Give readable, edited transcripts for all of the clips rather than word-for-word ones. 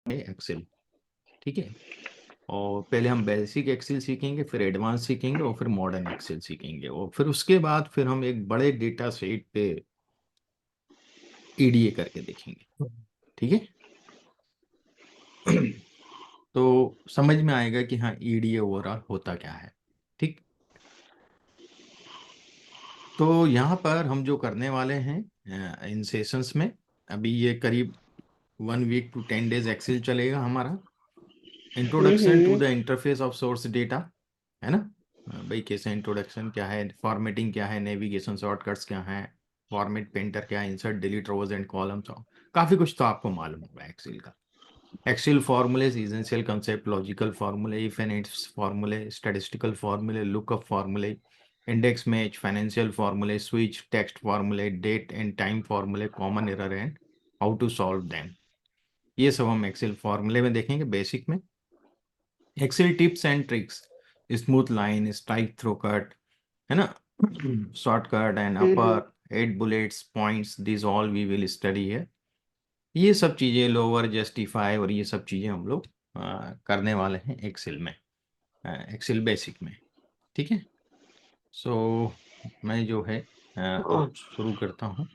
Excel, ठीक है। और पहले हम बेसिक एक्सेल सीखेंगे, फिर एडवांस सीखेंगे और फिर मॉडर्न एक्सेल सीखेंगे, और फिर उसके बाद फिर हम एक बड़े डेटा सेट पे ईडीए करके देखेंगे, ठीक है। तो समझ में आएगा कि हाँ ईडीए ओवरऑल होता क्या है, ठीक। तो यहाँ पर हम जो करने वाले हैं इन सेशंस में, अभी ये करीब 1 वीक to 10 days एक्सेल चलेगा हमारा। Introduction to the interface of source data, है ना। भाई कैसे इंट्रोडक्शन क्या है, फॉर्मेटिंग क्या है, नेविगेशन शॉर्टकट्स क्या है, फॉर्मेट पेंटर क्या है, insert delete rows and columns, काफ़ी कुछ तो आपको मालूम होगा एक्सेल का। Excel formulas, essential concept, logical फार्मूले, इफ एंड इट्स फार्मूले, स्टैटिस्टिकल फार्मूले, लुकअप फार्मूले, इंडेक्स मैच, फाइनेंशियल फार्मूले, स्विच, टेक्स्ट फार्मूले, डेट एंड टाइम फार्मूले, common error and how to solve them, ये सब हम एक्सेल फार्मूले में देखेंगे बेसिक में। Excel tips and tricks, smooth line, strike through cut, है ना, shortcut and upper, 8 bullets points, this all we will study है। ये सब चीज़ें, लोअर, जस्टिफाई और ये सब चीज़ें हम लोग करने वाले हैं एक्सेल में, एक्सेल बेसिक में, ठीक है। सो मैं जो है अब शुरू करता हूँ।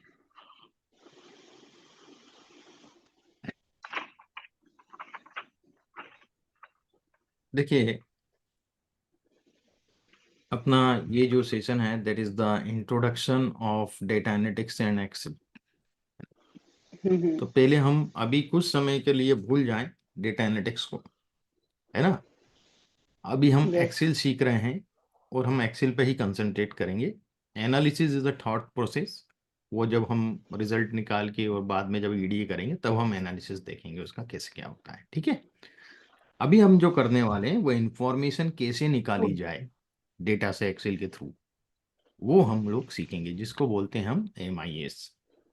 देखिए अपना ये जो सेशन है that is the introduction of data analytics and Excel. तो पहले हम अभी कुछ समय के लिए भूल जाएं डेटा एनालिटिक्स को, है ना। अभी हम यस। एक्सेल सीख रहे हैं और हम एक्सेल पे ही कंसंट्रेट करेंगे। Analysis is a thought process, वो जब हम रिजल्ट निकाल के और बाद में जब ईडीए करेंगे तब हम एनालिसिस देखेंगे उसका कैसे क्या होता है, ठीक है। अभी हम जो करने वाले हैं वो इंफॉर्मेशन कैसे निकाली जाए डेटा से एक्सेल के थ्रू, वो हम लोग सीखेंगे, जिसको बोलते हैं हम MIS,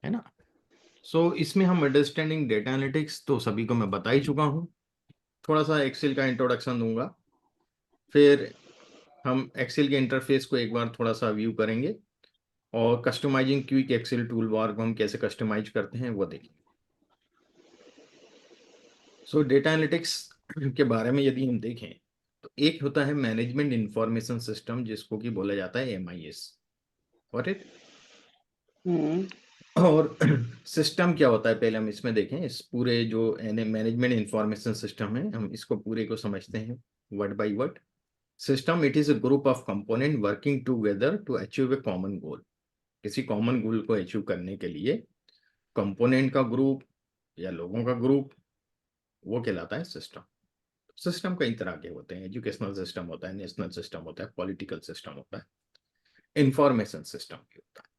है ना। सो इसमें हम अंडरस्टैंडिंग डेटा एनालिटिक्स तो सभी को मैं बता ही चुका हूँ, थोड़ा सा एक्सेल का इंट्रोडक्शन दूंगा, फिर हम एक्सेल के इंटरफेस को एक बार थोड़ा सा व्यू करेंगे, और customizing quick Excel tool bar को हम कैसे कस्टमाइज करते हैं वो देखेंगे। सो डेटा एनालिटिक्स के बारे में यदि हम देखें तो एक होता है मैनेजमेंट इंफॉर्मेशन सिस्टम, जिसको कि बोला जाता है MIS, गॉट इट। और सिस्टम क्या होता है पहले हम इसमें देखें, इस पूरे जो मैनेजमेंट इंफॉर्मेशन सिस्टम है हम इसको पूरे को समझते हैं word by word. System, it is a group of component working together to achieve a common goal. किसी कॉमन गोल को अचीव करने के लिए कंपोनेंट का ग्रुप या लोगों का ग्रुप, वो कहलाता है सिस्टम। सिस्टम कई तरह के होते हैं, एजुकेशनल सिस्टम होता है, नेशनल सिस्टम होता है, पॉलिटिकल सिस्टम होता है, इंफॉर्मेशन सिस्टम भी होता है।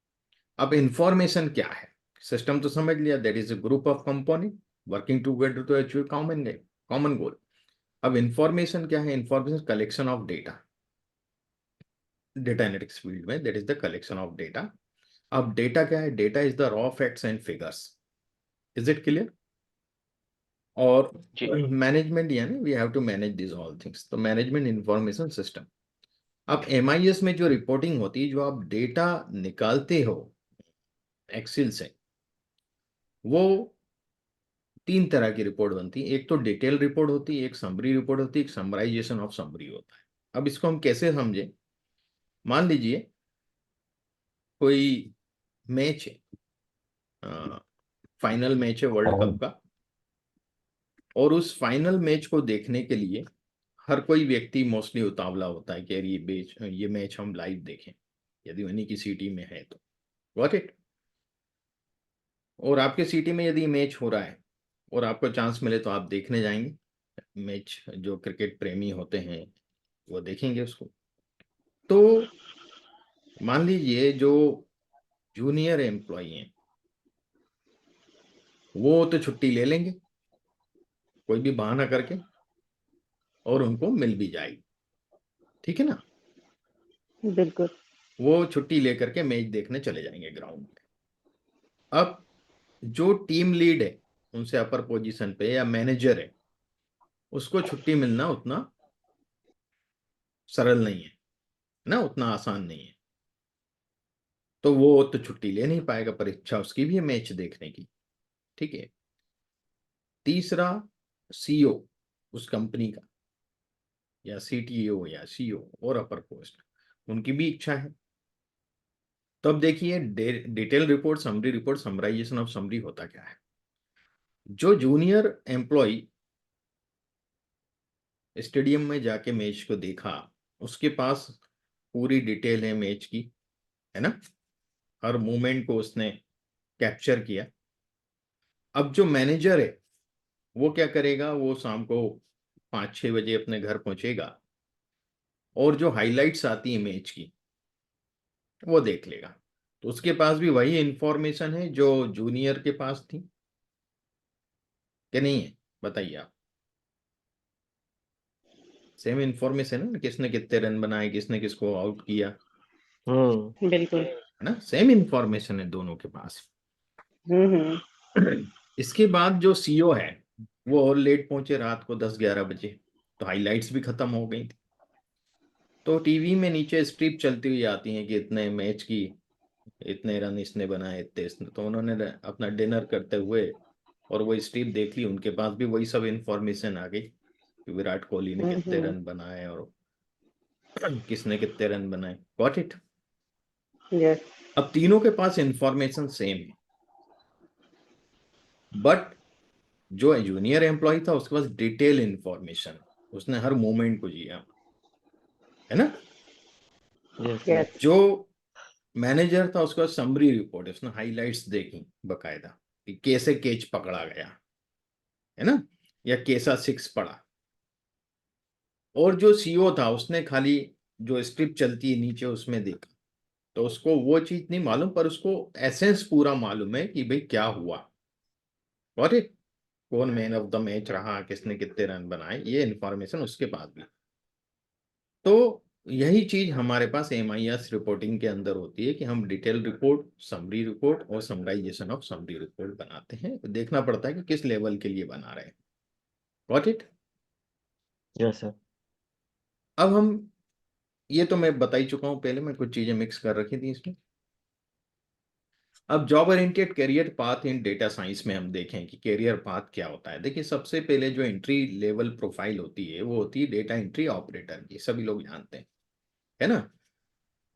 अब इंफॉर्मेशन क्या है, सिस्टम तो समझ लिया, that is a group of component working together to achieve common goal. अब इंफॉर्मेशन क्या है, information collection of data, data analytics field में that is the collection of data. अब डेटा क्या है, data is the raw facts and figures, is it clear. और management यानी we have to manage this all things, तो management information system. अब MIS में जो रिपोर्टिंग होती है, जो आप डेटा निकालते हो एक्सेल से, वो 3 तरह की रिपोर्ट बनती है। एक तो डिटेल रिपोर्ट होती है, एक समरी रिपोर्ट होती है, एक समराइजेशन ऑफ समरी होता है। अब इसको हम कैसे समझें, मान लीजिए कोई मैच है, फाइनल मैच है वर्ल्ड कप का, और उस फाइनल मैच को देखने के लिए हर कोई व्यक्ति मोस्टली उतावला होता है कि यार ये मैच हम लाइव देखें, यदि उन्हीं की सिटी में है तो, गॉट इट। और आपके सिटी में यदि मैच हो रहा है और आपको चांस मिले तो आप देखने जाएंगे मैच, जो क्रिकेट प्रेमी होते हैं वो देखेंगे उसको। तो मान लीजिए जो जूनियर एम्प्लॉई हैं वो तो छुट्टी ले लेंगे कोई भी बहाना करके, और उनको मिल भी जाएगी, ठीक है ना। बिल्कुल। वो छुट्टी लेकर के मैच देखने चले जाएंगे ग्राउंड में। अब जो टीम लीड है उनसे अपर पोजीशन पे या मैनेजर है, उसको छुट्टी मिलना उतना सरल नहीं है ना, उतना आसान नहीं है। तो वो तो छुट्टी ले नहीं पाएगा, परीक्षा उसकी भी है मैच देखने की, ठीक है। तीसरा, सीईओ उस कंपनी का, या सीटीओ या सीईओ और अपर पोस्ट, उनकी भी इच्छा है। तो अब देखिए detail report, summary report, summarization of summary होता क्या है। जो जूनियर एम्प्लॉय स्टेडियम में जाके मैच को देखा, उसके पास पूरी डिटेल है मैच की, है ना, हर मूवमेंट को उसने कैप्चर किया। अब जो मैनेजर है वो क्या करेगा, वो शाम को 5-6 बजे अपने घर पहुंचेगा और जो हाइलाइट्स आती है मैच की वो देख लेगा। तो उसके पास भी वही इंफॉर्मेशन है जो जूनियर के पास थी कि नहीं है, बताइए आप। सेम इंफॉर्मेशन है ना, किसने कितने रन बनाए, किसने किसको आउट किया, बिल्कुल। है ना, सेम इंफॉर्मेशन है दोनों के पास। हम्म। इसके बाद जो सीईओ है वो और लेट पहुंचे, रात को 10-11 बजे, तो हाइलाइट्स भी खत्म हो गई थी। तो टीवी में नीचे स्ट्रिप चलती हुई आती है कि इतने मैच की इतने रन इसने बनाए, इतने इसने, तो उन्होंने अपना डिनर करते हुए और वो स्ट्रिप देख ली, उनके पास भी वही सब इंफॉर्मेशन आ गई कि विराट कोहली ने कितने रन बनाए और किसने कितने रन बनाए। Got it. यस। अब तीनों के पास इंफॉर्मेशन सेम है, बट जो जूनियर एम्प्लॉय था उसके पास डिटेल इंफॉर्मेशन, उसने हर मोमेंट को जिया, है ना। यस। जो मैनेजर था उसके पास समरी रिपोर्ट है, उसने हाइलाइट्स देखी बकायदा कि कैसे कैच पकड़ा गया, है ना, या कैसा सिक्स पड़ा। और जो सीईओ था उसने खाली जो स्क्रिप्ट चलती है नीचे उसमें देखा, तो उसको वो चीज नहीं मालूम, पर उसको एसेंस पूरा मालूम है कि भाई क्या हुआ। Got it. कौन मैन ऑफ द मैच रहा, किसने कितने रन बनाए, ये इंफॉर्मेशन उसके पास भी। तो यही चीज हमारे पास एमआईएस रिपोर्टिंग के अंदर होती है कि हम डिटेल रिपोर्ट, समरी रिपोर्ट और समराइजेशन ऑफ समरी रिपोर्ट बनाते हैं। देखना पड़ता है कि किस लेवल के लिए बना रहे हैं। Got it. Yes sir. अब हम, ये तो मैं बता ही चुका हूं पहले, मैं कुछ चीजें मिक्स कर रखी थी इसमें। अब जॉब ओरिएंटेड करियर पाथ इन डेटा साइंस में हम देखें कि करियर पाथ क्या होता है। देखिए सबसे पहले जो एंट्री लेवल प्रोफाइल होती है वो होती है डेटा एंट्री ऑपरेटर की, सभी लोग जानते हैं, है ना।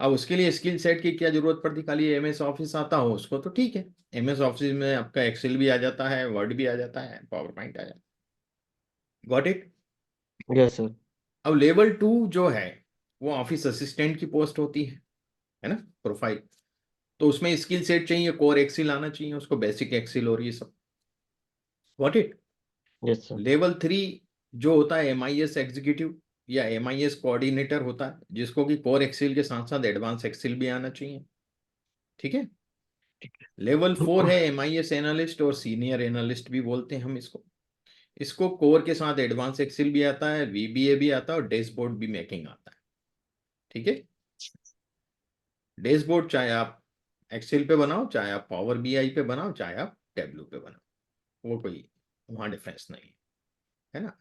अब उसके लिए स्किल सेट की क्या जरूरत पड़ती, खाली एमएस ऑफिस आता हो उसको तो ठीक है, एमएस ऑफिस में आपका एक्सेल भी आ जाता है, वर्ड भी आ जाता है, पावर पॉइंट आ जाता है। Got it. Yes sir. अब लेवल 2 जो है वो ऑफिस असिस्टेंट की पोस्ट होती है ना, प्रोफाइल। तो उसमें स्किल सेट चाहिए, कोर एक्सेल आना चाहिए उसको, बेसिक एक्सेल और ये सब। Got it. Yes sir. Level 3 जो होता है एमआईएस एग्जीक्यूटिव या एमआईएस कोऑर्डिनेटर होता है, जिसको कि कोर एक्सेल के साथ साथ एडवांस एक्सेल भी आना चाहिए। ठीक है। लेवल 4 है एमआईएस एनालिस्ट और सीनियर एनालिस्ट भी बोलते हैं हम इसको। इसको कोर के साथ एडवांस एक्सेल भी आता है, वीबीए भी आता है और डैशबोर्ड भी मेकिंग आता है। ठीक है। डैशबोर्ड चाहे आप एक्सेल पे बनाओ, चाहे आप पावर बीआई पे बनाओ, चाहे आप टेबलू पे बनाओ, वो कोई वहां डिफरेंस नहीं है ना।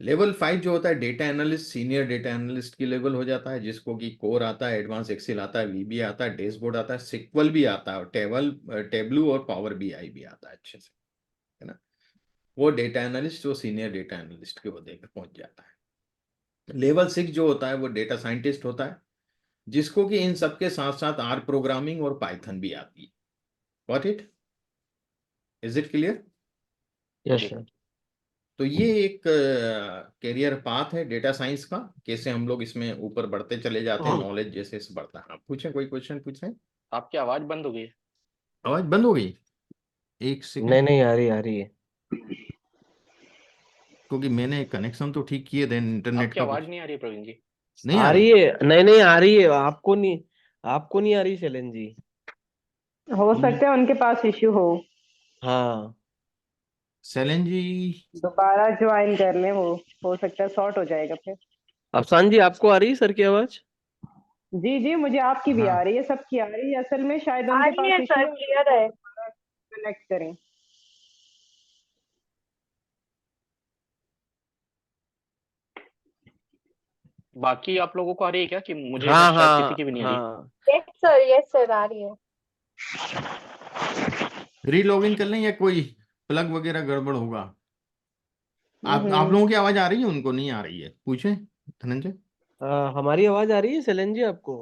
लेवल 5 जो होता है data analyst, senior data analyst की लेवल हो जाता है, जिसको कि कोर आता है, एडवांस एक्सेल आता है, वीबीए आता है, डैशबोर्ड आता है, सिक्वल भी आता है और टेबलू और पावर बीआई भी आता है अच्छे से, है ना। वो डेटा एनालिस्ट, वो सीनियर डेटा एनालिस्ट के ओहदे पे पहुंच जाता है। लेवल 6 जो होता है वो डेटा साइंटिस्ट होता है, जिसको कि इन सबके साथ साथ आर प्रोग्रामिंग और पाइथन भी आती है। Got it. Is it clear. Yes sir. तो ये एक करियर पाथ है डेटा साइंस का, कैसे हम लोग इसमें ऊपर बढ़ते चले जाते हैं, नॉलेज जैसे जैसे बढ़ता है। आप पूछें, कोई क्वेश्चन पूछें। आपकी आवाज बंद हो गई है। आवाज बंद हो गई, एक सेकंड, नहीं नहीं, आ रही है। क्योंकि मैंने कनेक्शन तो ठीक किए थे इंटरनेट आपकी का, आवाज कुछ नहीं आ रही है प्रवीण जी। नहीं आ आ रही। रही है, नहीं नहीं आ रही है, आपको नहीं आ रही शैलेंद्र जी। हो सकता है उनके पास इश्यू हो, हाँ। शैलेंद्र जी। दोबारा ज्वाइन कर लें, वो हो सकता है शॉर्ट हो जाएगा फिर। अफसान जी, आपको आ रही है सर की आवाज? जी जी, मुझे आपकी भी आ हाँ रही है, सबकी आ रही है। असल में शायद आ उनके रही पास है इश्यू सर, है, क्लियर है। कनेक्ट करें। बाकी आप लोगों को आ रही है क्या, कि मुझे हाँ बस शायद किसी की हाँ भी नहीं आ रही। हाँ। यस सर आ रही है। री लॉगिन कर लें या कोई प्लग वगैरह गड़बड़ होगा। आप लोगों की आवाज आ रही है, उनको नहीं आ रही है? पूछे धनंजय। हमारी आवाज आ रही है शैलेंद्र जी आपको?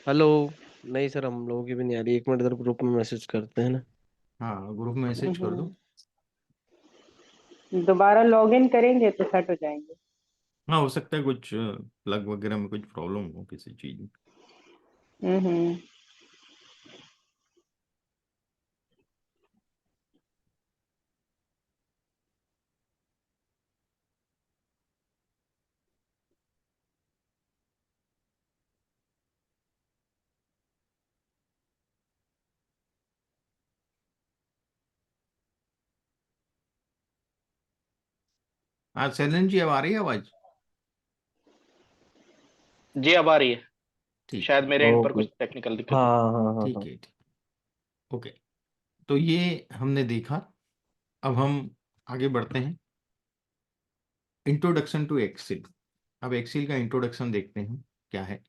हेलो। नहीं सर, हम लोगों की भी नहीं आ रही। एक मिनट इधर ग्रुप में मैसेज करते हैं ना। हाँ, ग्रुप में मैसेज कर दो। दोबारा लॉगिन करेंगे तो सेट हो जाएंगे। हाँ, हो सकता है कुछ प्लग वगैरह में कुछ प्रॉब्लम हो किसी चीज में। हम्म। हाँ शैलन जी, अब आ रही है आवाज? जी अब आ रही है। ठीक शायद है, मेरे एंड पर ओके। कुछ टेक्निकल दिक्कत हाँ हुई। हाँ हाँ ठीक हाँ। है, ठीक। ओके, तो ये हमने देखा। अब हम आगे बढ़ते हैं। Introduction to Excel. अब एक्सेल का इंट्रोडक्शन देखते हैं क्या है।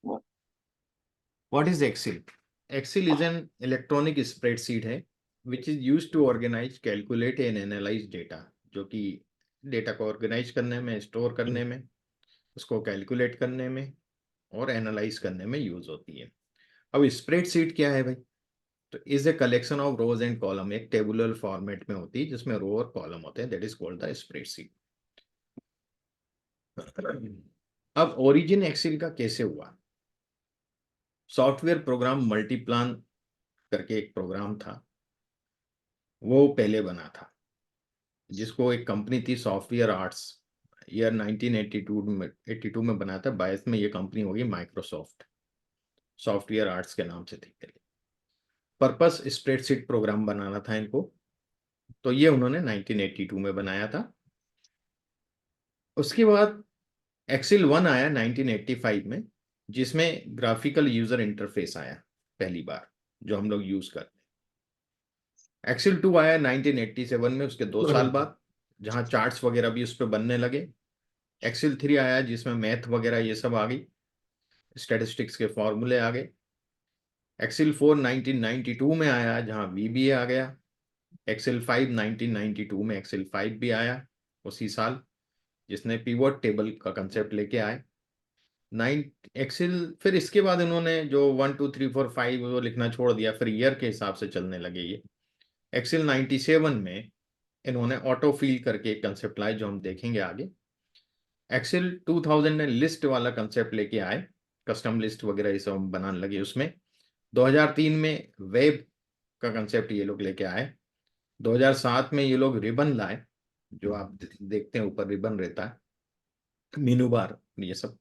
What is Excel? Excel is an electronic spreadsheet है which is use to organize, calculate and analyze data. जो कि डेटा को ऑर्गेनाइज करने में, स्टोर करने में, उसको कैलकुलेट करने में और एनालाइज करने में यूज होती है। अब स्प्रेडशीट क्या है भाई? तो is a collection of rose and column, एक टेबुलर फॉर्मेट में होती है जिसमें रो और कॉलम होते हैं, that is called the spreadsheet. अब ओरिजिन एक्सेल का कैसे हुआ? सॉफ्टवेयर प्रोग्राम मल्टीप्लान करके एक प्रोग्राम था, वो पहले बना था, जिसको एक कंपनी थी सॉफ्टवेयर आर्ट्स, ईयर 1982 में बनाया था। 22 में ये कंपनी होगी माइक्रोसॉफ्ट। सॉफ्टवेयर आर्ट्स के नाम से थी पहले। पर्पस स्प्रेडशीट प्रोग्राम बनाना था इनको, तो ये उन्होंने 1982 में बनाया था। उसके बाद एक्सेल 1 आया 1985 में, जिसमें ग्राफिकल यूजर इंटरफेस आया पहली बार, जो हम लोग यूज करते हैं। एक्सेल 2 आया 1987 में, उसके 2 साल बाद, जहां चार्ट्स वगैरह भी उस पर बनने लगे। एक्सेल 3 आया जिसमें मैथ वगैरह ये सब आ गई, स्टैटिस्टिक्स के फॉर्मूले आ गए। एक्सेल 4 1992 में आया, जहां वीबीए आ गया। एक्सेल 5 1992 में एक्सेल 5 भी आया उसी साल, जिसने पिवट टेबल का कंसेप्ट लेके आए। 9 एक्सेल, फिर इसके बाद इन्होंने जो 1 2 3 4 5 वो लिखना छोड़ दिया, फिर ईयर के हिसाब से चलने लगे ये। एक्सेल 97 में इन्होंने ऑटो फिल करके एक कंसेप्ट लाए, जो हम देखेंगे आगे। एक्सेल 2000 में लिस्ट वाला कंसेप्ट लेके आए, कस्टम लिस्ट वगैरह ये सब बनाने लगे उसमें। 2003 में वेब का कंसेप्ट ये लोग लेके आए। 2007 में ये लोग रिबन लाए, जो आप देखते हैं ऊपर रिबन रहता है, मीनू बार, ये सब।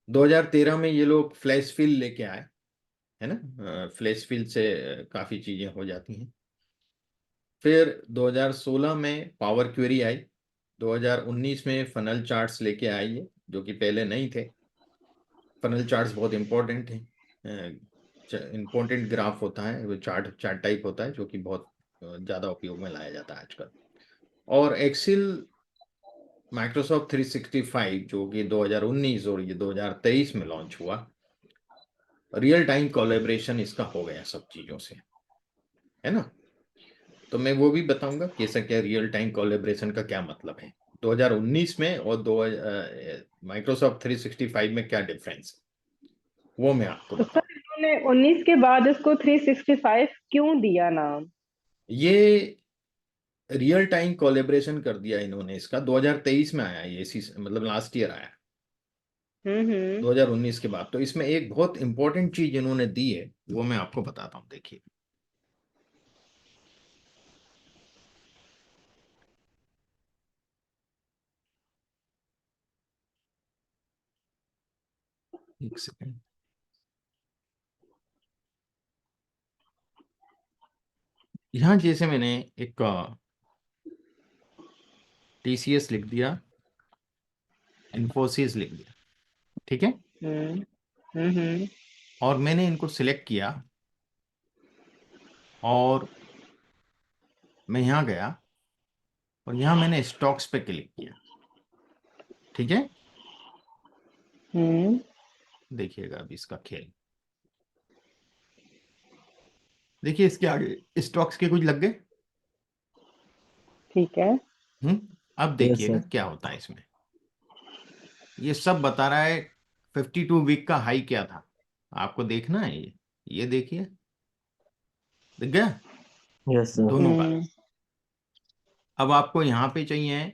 2013 में ये लोग फ्लैश फिल लेके आए, है ना, फ्लैश फिल से काफी चीजें हो जाती हैं। फिर 2016 में पावर क्वेरी आई। 2019 में फनल चार्ट्स लेके आए ये, जो कि पहले नहीं थे। फनल चार्ट्स बहुत इंपॉर्टेंट हैं। इंपॉर्टेंट ग्राफ होता है वो, चार्ट चार्ट टाइप होता है, जो कि बहुत ज़्यादा उपयोग में लाया जाता है आजकल। और एक्सेल माइक्रोसॉफ्ट 365 जो कि 2019 और ये 2023 में लॉन्च हुआ, रियल टाइम कोलैबोरेशन इसका हो गया सब चीज़ों से, है ना। तो मैं वो भी बताऊंगा कैसा क्या रियल टाइम कोलैबोरेशन का क्या मतलब है 2019 में, और दो माइक्रोसॉफ्ट 365 में क्या डिफरेंस है, वो मैं आपको तो बताऊं। सर इन्होंने 19 के बाद इसको 365 क्यों दिया नाम? ये रियल टाइम कोलैबोरेशन कर दिया इन्होंने, इसका 2023 में आया ये, इसी मतलब लास्ट ईयर आया। हम्म। 2019 के बाद, तो इसमें एक बहुत इंपॉर्टेंट चीज इन्होंने दी है, वो मैं आपको बताता हूँ, देखिए। एक सेकंड। यहाँ जैसे मैंने एक टीसीएस लिख दिया, इन्फोसिस लिख दिया, ठीक है। हम्म। हम्म। और मैंने इनको सिलेक्ट किया, और मैं यहाँ गया, और यहाँ मैंने स्टॉक्स पे क्लिक किया, ठीक है। हम्म। देखिएगा अब इसका खेल, देखिए इसके आगे स्टॉक्स के कुछ लग गए, ठीक है। अब यस देखिएगा सर। क्या होता है इसमें। ये सब बता रहा है 52 वीक का हाई क्या था, आपको देखना है ये देखिए, दिख गया यस सर। दोनों का। हम्म अब आपको यहाँ पे चाहिए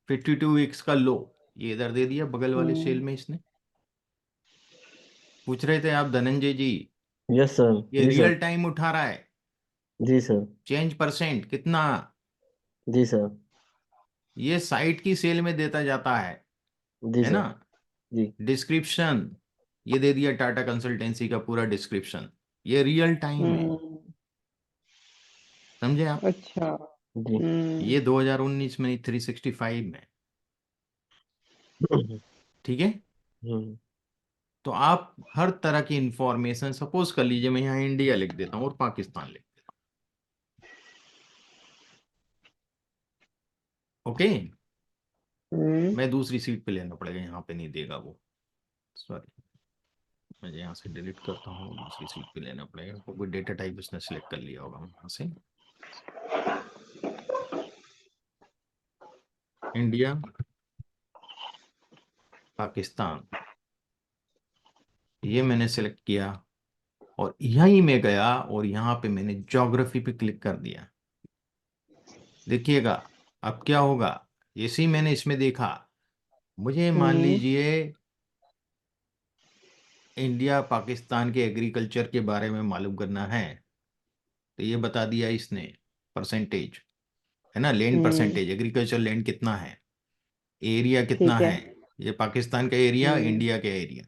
52 वीक्स का लो, ये इधर दे दिया बगल वाले सेल में इसने। पूछ रहे थे आप धनंजय जी, यस सर। ये जी रियल सर। टाइम उठा रहा है, जी सर। चेंज परसेंट कितना, जी सर। ये साइट की सेल में देता जाता जी है सर। ना। जी। डिस्क्रिप्शन ये दे दिया टाटा कंसल्टेंसी का पूरा डिस्क्रिप्शन, ये रियल टाइम है, समझे आप। अच्छा। जी। ये 2019 में 365 में, ठीक है। हम्म। तो आप हर तरह की इंफॉर्मेशन, सपोज कर लीजिए मैं यहाँ इंडिया लिख देता हूँ और पाकिस्तान लिख देता हूँ, ओके। मैं दूसरी सीट पे लेना पड़ेगा, यहाँ पे नहीं देगा वो, सॉरी। मैं यहाँ से डिलीट करता हूँ, दूसरी सीट पे लेना पड़ेगा, कोई डेटा टाइप उसने सिलेक्ट कर लिया होगा यहाँ से। इंडिया पाकिस्तान, ये मैंने सेलेक्ट किया और यहीं में गया और यहाँ पे मैंने ज्योग्राफी पे क्लिक कर दिया। देखिएगा अब क्या होगा, जैसे ही मैंने इसमें देखा, मुझे मान लीजिए इंडिया पाकिस्तान के एग्रीकल्चर के बारे में मालूम करना है, तो ये बता दिया इसने परसेंटेज, है ना, लैंड परसेंटेज, एग्रीकल्चर लैंड कितना है, एरिया कितना ठीक है। है, ये पाकिस्तान का एरिया, इंडिया का एरिया,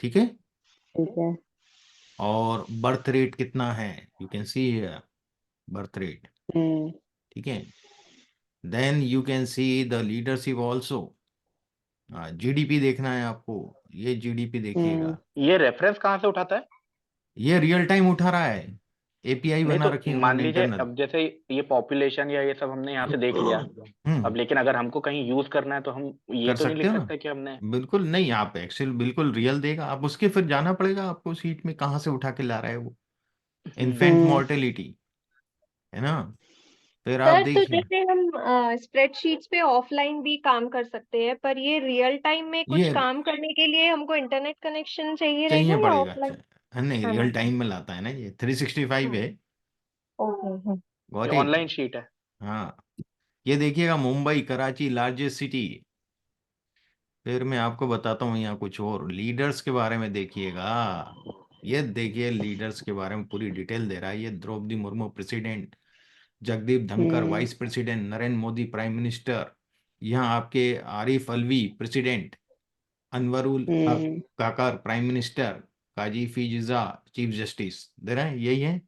ठीक है। ठीक है। और बर्थ रेट कितना है, you can see birth rate, hmm ठीक है। Then you can see the leadership also, GDP देखना है आपको, ये जीडीपी देखिएगा। ये रेफरेंस कहाँ से उठाता है? ये रियल टाइम उठा रहा है, एपीआई नहीं बना तो रखी है मान उन्होंने लीजिए इंटरनल। अब जैसे ये पॉपुलेशन या ये सब हमने यहाँ से देख लिया, अब लेकिन अगर हमको कहीं यूज करना है तो हम ये कर तो नहीं सकते लिख हो ना, सकते कि हमने। बिल्कुल नहीं, आप एक्सेल बिल्कुल रियल देगा, आप उसके फिर जाना पड़ेगा आपको सीट में कहाँ से उठा के ला रहा है वो, इन्फेंट हम्म मोर्टेलिटी, है ना। फिर आप सर तो देखिए, जैसे हम स्प्रेडशीट्स पे ऑफलाइन भी काम कर सकते हैं, पर ये रियल टाइम में कुछ ये काम करने के लिए हमको इंटरनेट कनेक्शन चाहिए चाहिए रहेगा या पड़ेगा, ऑफलाइन? नहीं हाँ रियल हाँ। टाइम में लाता है ना, ये 365 है, ओके। ये गॉट इट। ऑनलाइन शीट है। हाँ, ये देखिएगा मुंबई कराची लार्जेस्ट सिटी, फिर मैं आपको बताता हूँ यहाँ कुछ और लीडर्स के बारे में देखिएगा। ये देखिए लीडर्स के बारे में पूरी डिटेल दे रहा है, ये Droupadi Murmu president, Jagdeep Dhankhar hmm vice president, Narendra Modi prime minister, यहाँ आपके Arif Alvi president, Anwarul Haq hmm Kakar prime minister, Qazi फिजिजा चीफ जस्टिस, दे रहे हैं यही है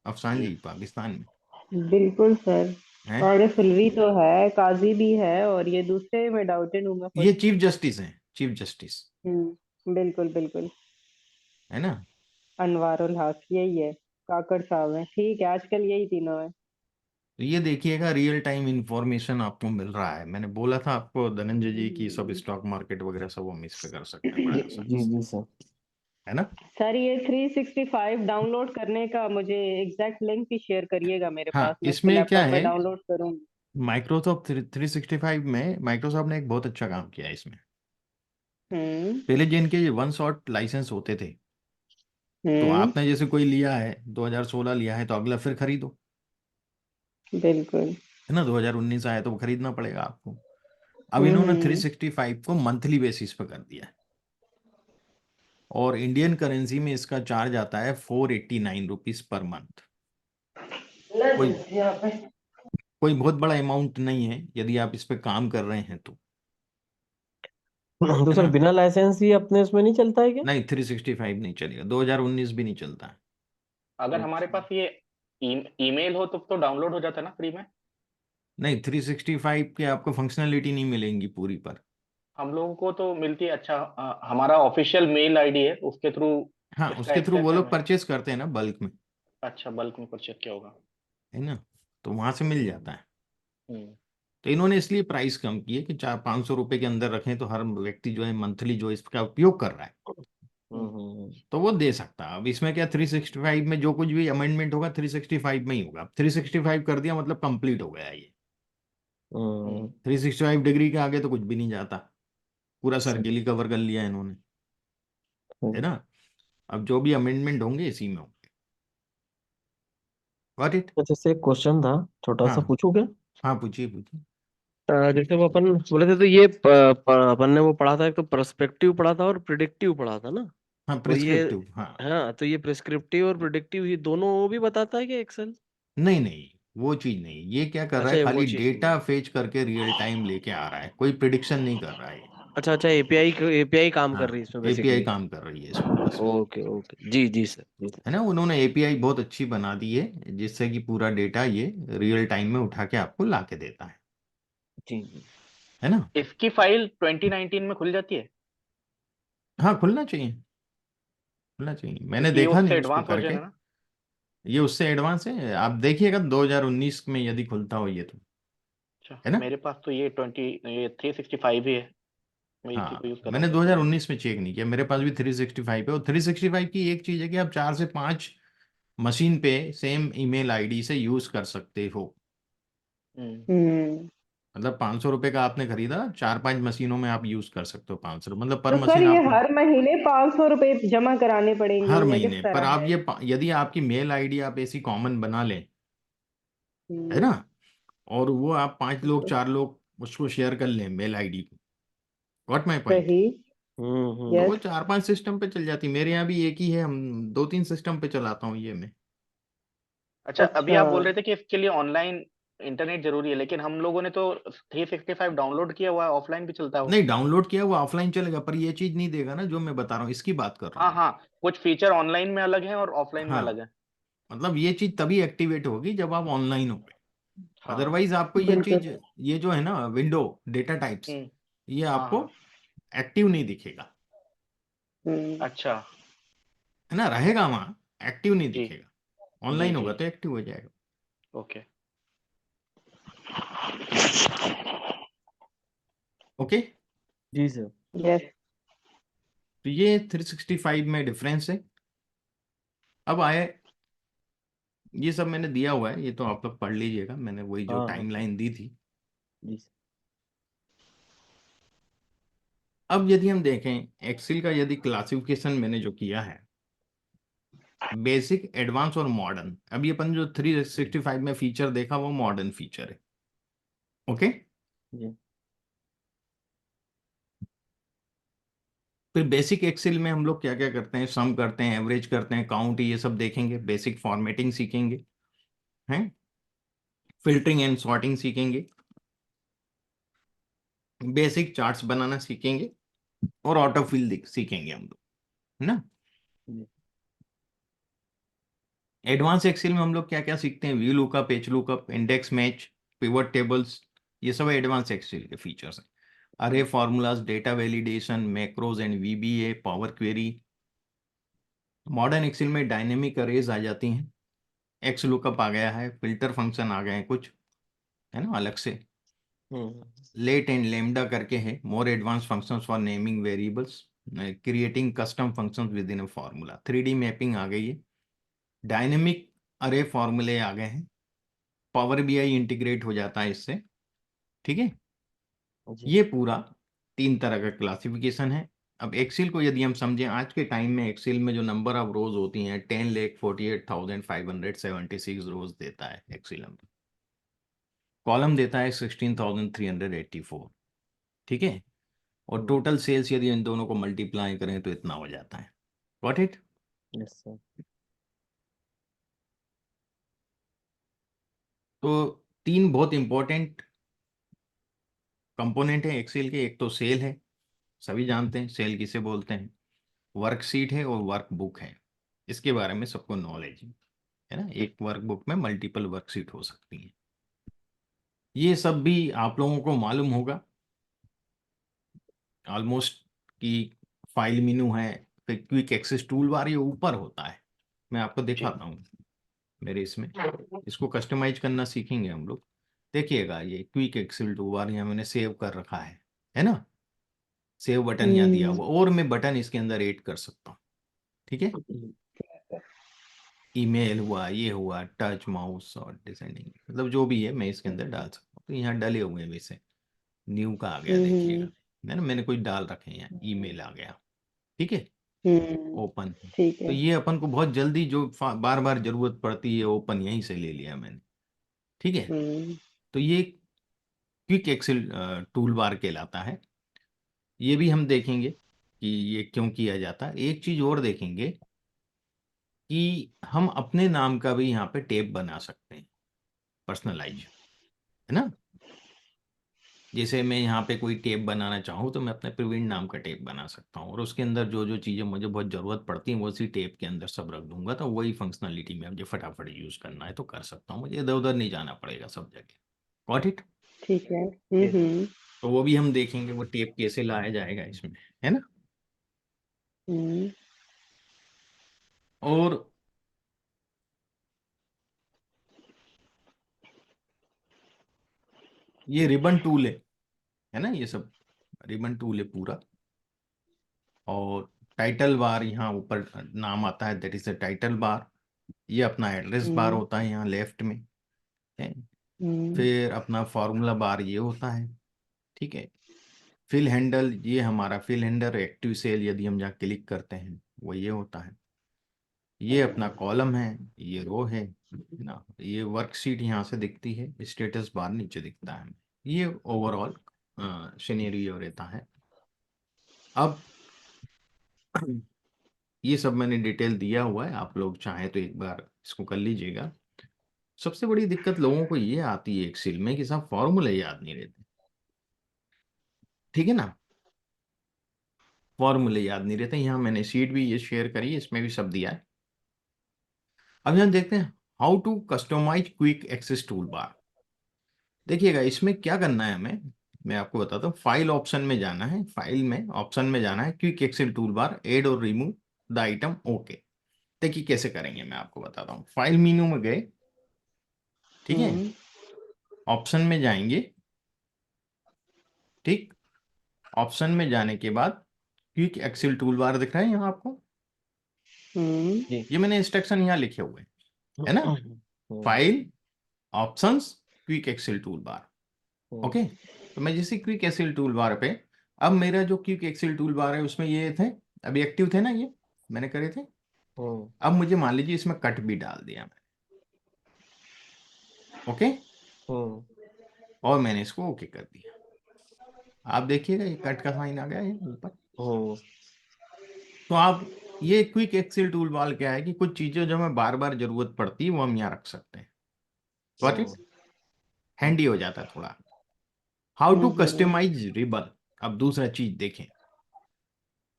अफसान जी पाकिस्तान में, बिल्कुल सर। है। और फिल्वी तो है, काजी भी है, और ये दूसरे में डाउटेड हूँ मैं खुद। ये चीफ जस्टिस हैं, चीफ जस्टिस, बिल्कुल बिल्कुल। है ना। अनवारुल हक यही है, काकड़ साहब है, ठीक है, आजकल यही तीनों है। तो ये देखिएगा रियल टाइम इंफॉर्मेशन आपको मिल रहा है, मैंने बोला था आपको धनंजय जी की सब स्टॉक मार्केट वगैरह सब वो मिस पे कर सकते हैं बड़ा आसानी जी से, जी सर। है ना। सर ये 365 डाउनलोड करने का मुझे एग्जैक्ट लिंक भी शेयर करिएगा मेरे हाँ, पास, मैं इसको इसमें क्या लैपटॉप है, में डाउनलोड करूंगी। माइक्रोसॉफ्ट 365 में माइक्रोसॉफ्ट ने एक बहुत अच्छा काम किया है इसमें। हम्म पहले जिनके ये वन शॉट लाइसेंस होते थे, तो हम्म आपने जैसे कोई लिया है 2016 लिया है तो अगला फिर खरीदो, बिल्कुल। है ना, 2019 आया तो वो खरीदना पड़ेगा आपको। अब इन्होंने हम्म 365 को मंथली बेसिस पर कर दिया है, और इंडियन करेंसी में इसका चार्ज आता है 489 रुपीज पर मंथ। कोई कोई बहुत बड़ा अमाउंट नहीं है यदि आप इस पे काम कर रहे हैं तो, तो है सर ना। बिना लाइसेंस ही अपने उसमें नहीं चलता है क्या? नहीं 365 नहीं चलेगा, 2019 भी नहीं चलता है। अगर हमारे अच्छा। पास ये ईमेल हो तो डाउनलोड हो जाता है ना फ्री में? नहीं 365 की आपको फंक्शनलिटी नहीं मिलेंगी पूरी पर। हम लोगों को तो मिलती है। अच्छा, हमारा ऑफिशियल मेल आईडी है, उसके थ्रू हाँ, इसका उसके थ्रू एक्सेस वो है लोग हमें? परचेस करते हैं ना बल्क में, अच्छा, बल्क में परचेज किया होगा। है ना, तो वहां से मिल जाता है। हम्म तो इन्होंने इसलिए प्राइस कम की है कि 400-500 रुपए के अंदर रखें तो हर व्यक्ति जो है मंथली जो इसका उपयोग कर रहा है हम्म। तो वो दे सकता है। अब इसमें क्या 365 में जो कुछ भी अमेंडमेंट होगा 365 में ही होगा, 365 कर दिया मतलब कंप्लीट हो गया ये, हम्म, 365 डिग्री के आगे तो कुछ भी नहीं जाता, पूरा सर्किल ही कवर कर लिया इन्होंने, है ना। अब जो भी अमेंडमेंट होंगे इसी में होंगे। Got it. अच्छा, से एक क्वेश्चन था, छोटा सा हाँ पूछूं क्या? हाँ, पूछिए पूछिए। जैसे वो अपन बोले थे, तो ये अपन ने वो पढ़ा था, एक तो पर्सपेक्टिव पढ़ा था और प्रिडिक्टिव पढ़ा था ना। हाँ, तो ये, प्रिस्क्रिप्टिव, हाँ। हाँ, तो ये प्रिस्क्रिप्टिव और प्रिडिक्टिव ये दोनों वो भी बताता है क्या एक्सेल? नहीं नहीं, वो चीज नहीं, ये क्या कर रहा अच्छा, है, ये वो खाली चीज नहीं डेटा है। फेच करके रियल टाइम लेके आ रहा है, कोई प्रिडिक्शन नहीं कर रहा है ये। अच्छा अच्छा, एपीआई एपीआई काम कर हाँ, रही है इसमें एपीआई बेसिकली। काम कर रही है इसमें बस। ओके ओके, जी जी सर, जी है ना, उन्होंने एपीआई बहुत अच्छी बना दी है, जिससे कि पूरा डेटा ये रियल टाइम में उठा के आपको ला के देता जी जी। है ना। इसकी फाइल 2019 में खुल जाती है हाँ, खुलना चाहिए, खुलना चाहिए, मैंने क्योंकि ये देखा उससे नहीं उसको एडवांस वर्जन करके। है ना। ये उससे एडवांस है, आप देखिएगा 2019 में यदि खुलता हो ये तो, अच्छा, है ना। मेरे पास तो ये 365 ही है, मैं इसी को हाँ, यूज कर रहा मैंने हूँ। 2019 में चेक नहीं किया, मेरे पास भी 365 है। और 365 की एक चीज है कि आप 4 से 5 मशीन पे सेम ईमेल आईडी से यूज कर सकते हो। हम्म। मतलब 500 रुपए का आपने खरीदा, 4-5 मशीनों में आप यूज कर सकते हो 500, मतलब पर तो सर मशीन ये आप हर महीने 500 रुपए जमा कराने पड़ेंगे हर या किस महीने। पर तरह आप है? ये यदि आपकी मेल आईडी आप ऐसी कॉमन बना लें, है हम्म, ना, और वो आप 5 लोग 4 लोग उसको शेयर कर लें मेल आईडी को, गॉट माई पॉइंट। सही। तो यस। वो 4-5 सिस्टम पे चल जाती, मेरे यहाँ भी एक ही है, हम 2-3 सिस्टम पे चलाता हूँ ये मैं। अच्छा, अभी अच्छा। आप बोल रहे थे कि इसके लिए ऑनलाइन इंटरनेट जरूरी है, लेकिन हम लोगों ने तो 365 डाउनलोड किया हुआ है, ऑफलाइन भी चलता है वो। नहीं, डाउनलोड किया वो ऑफलाइन चलेगा, पर ये चीज नहीं देगा ना जो मैं बता रहा हूँ, इसकी बात कर रहा हाँ हूँ। हाँ, कुछ फीचर ऑनलाइन में अलग है और ऑफलाइन में अलग हाँ, है। मतलब ये चीज तभी एक्टिवेट होगी जब आप ऑनलाइन हो। हाँ। अदरवाइज आपको ये बिल्कुल। चीज, ये जो है ना विंडो डेटा टाइप्स, हम्म। ये हाँ आपको हाँ। एक्टिव नहीं दिखेगा, हम्म। अच्छा। है ना, रहेगा वहाँ, एक्टिव नहीं जी दिखेगा। जी ऑनलाइन जी। होगा तो एक्टिव हो जाएगा। ओके। ओके। जी सर। यस। तो ये 365 में डिफरेंस है। अब आए, ये सब मैंने दिया हुआ है, ये तो आप लोग पढ़ लीजिएगा, मैंने वही जो हाँ हाँ सर, टाइमलाइन दी थी। जी सर। अब यदि हम देखें एक्सेल का, यदि क्लासिफिकेशन मैंने जो किया है, बेसिक, एडवांस और मॉडर्न। अभी अपन जो 365 में फीचर देखा वो मॉडर्न फीचर है। ओके। जी। फिर बेसिक एक्सेल में हम लोग क्या क्या करते हैं, सम करते हैं, एवरेज करते हैं, काउंट, ये सब देखेंगे। बेसिक फॉर्मेटिंग सीखेंगे, हैं, फिल्टरिंग एंड सॉर्टिंग सीखेंगे, बेसिक चार्ट्स बनाना सीखेंगे, और ऑटो फिल सीखेंगे हम लोग, है ना। जी। एडवांस एक्सेल में हम लोग क्या क्या सीखते हैं, V lookup, H lookup, index match, pivot tables, ये सब एडवांस एक्सेल के फीचर्स हैं। अरे formulas, data validation, macros and VBA, power query. Modern Excel में डायनेमिक अरेज आ जाती हैं, एक्स लुकअप आ गया है, फिल्टर फंक्शन आ गए हैं कुछ, है ना, अलग से। हम्म। लेट एंड लेमडा करके है, more advance functions for naming variables, creating custom functions with in a formula. 3D mapping आ गई है, डायनेमिक अरे फॉर्मूले आ गए हैं, पावर बीआई इंटीग्रेट हो जाता है इससे, ठीक है। जी। ये पूरा 3 तरह का क्लासिफिकेशन है। अब एक्सेल को यदि हम समझें, आज के टाइम में एक्सेल में जो नंबर ऑफ रोज होती हैं, 10,48,576 रोज देता है एक्सेल हमें। कॉलम देता है 16,384, ठीक है। और टोटल सेल्स यदि इन दोनों को मल्टीप्लाई करें तो इतना हो जाता है। Got it. Yes sir. तो 3 बहुत इंपॉर्टेंट कंपोनेंट है एक्सेल के। एक तो सेल है, सभी जानते हैं सेल किसे बोलते हैं। वर्कशीट है और वर्कबुक है, इसके बारे में सबको नॉलेज है ना। एक वर्कबुक में मल्टीपल वर्कशीट हो सकती हैं, ये सब भी आप लोगों को मालूम होगा ऑलमोस्ट। कि फाइल मेनू है, फिर क्विक एक्सेस टूल बार, ये ऊपर होता है, मैं आपको जी। दिखाता हूँ मेरे इसमें। इसको कस्टमाइज करना सीखेंगे हम लोग। देखिएगा ये क्विक एक्सेल टूल बार यहाँ मैंने सेव कर रखा है ना। सेव बटन यहाँ दिया हुआ, और मैं बटन इसके अंदर ऐड कर सकता हूँ, ठीक है। ईमेल हुआ, ये हुआ, टच माउस और डिसेंडिंग, मतलब जो भी है मैं इसके अंदर डाल सकता हूँ। तो यहाँ डले हुए हैं वैसे, न्यू का आ गया देखिएगा, है ना, मैंने कुछ डाल रखे हैं यहाँ, ईमेल आ गया, ठीक है, ओपन। ठीक तो है। ये अपन को बहुत जल्दी जो बार बार जरूरत पड़ती है ओपन यहीं से ले लिया मैंने, ठीक है। तो ये क्विक एक्सेल टूल बार कहलाता है। ये भी हम देखेंगे कि ये क्यों किया जाता है। एक चीज और देखेंगे कि हम अपने नाम का भी यहाँ पे टैब बना सकते हैं, पर्सनलाइज, है ना। जैसे मैं यहाँ पे कोई टैब बनाना चाहूँ तो मैं अपने प्रवीण नाम का टैब बना सकता हूँ, और उसके अंदर जो जो चीज़ें मुझे बहुत ज़रूरत पड़ती हैं वो उसी टैब के अंदर सब रख दूंगा, तो वही फंक्शनलिटी में मुझे फटाफट यूज़ करना है तो कर सकता हूँ, मुझे इधर उधर नहीं जाना पड़ेगा सब जगह। Got it. ठीक है। तो वो भी हम देखेंगे वो टैब कैसे लाया जाएगा इसमें, है ना। और ये रिबन टूल है ना, ये सब रिबन टूल है पूरा। और टाइटल बार यहाँ ऊपर नाम आता है, that is the title bar. ये अपना एड्रेस बार होता है यहाँ लेफ्ट में है। फिर अपना फॉर्मूला बार ये होता है, ठीक है। फिल हैंडल, ये हमारा फिल हैंडल एक्टिव सेल, यदि हम जहाँ क्लिक करते हैं वो ये होता है। ये अपना कॉलम है, ये रो है ना। ये वर्कशीट यहाँ से दिखती है, स्टेटस बार नीचे दिखता है। ये ओवरऑल सिनेरियो रहता है। अब ये सब मैंने डिटेल दिया हुआ है, आप लोग चाहें तो एक बार इसको कर लीजिएगा। सबसे बड़ी दिक्कत लोगों को ये आती है एक्सेल में कि साहब फॉर्मूले याद नहीं रहते, ठीक है ना। फॉर्मूले याद नहीं रहते। यहाँ मैंने शीट भी ये शेयर करी है, इसमें भी सब दिया है। अब यहाँ देखते हैं how to customize quick access tool bar. देखिएगा इसमें क्या करना है हमें, मैं आपको बताता हूँ। फाइल ऑप्शन में जाना है, फाइल में ऑप्शन में जाना है, quick Excel tool bar, add और रिमूव द आइटम, ओके। देखिए कैसे करेंगे, मैं आपको बताता हूँ। फाइल मेन्यू में गए, ठीक है, ऑप्शन में जाएंगे, ठीक। ऑप्शन में जाने के बाद क्विक एक्सेल टूल बार दिख रहा है यहाँ आपको। जी। ये मैंने इंस्ट्रक्शन यहाँ लिखे हुए हैं, है ना। File, options, quick Excel tool bar, okay. तो मैं जैसे क्विक एक्सेल टूल बार पे, अब मेरा जो क्विक एक्सेल टूल बार है उसमें ये थे, अभी एक्टिव थे ना, ये मैंने करे थे। अब मुझे मान लीजिए इसमें कट भी डाल दिया मैंने, ओके, और मैंने इसको ओके कर दिया। आप देखिएगा ये कट का साइन आ गया है ऊपर। तो आप ये क्विक एक्सेल टूल बार क्या है कि कुछ चीजें जो हमें बार बार जरूरत पड़ती है वो हम यहाँ रख सकते हैं। Got it. हैंडी हो जाता है थोड़ा। How to customize ribbon. अब दूसरा चीज देखें।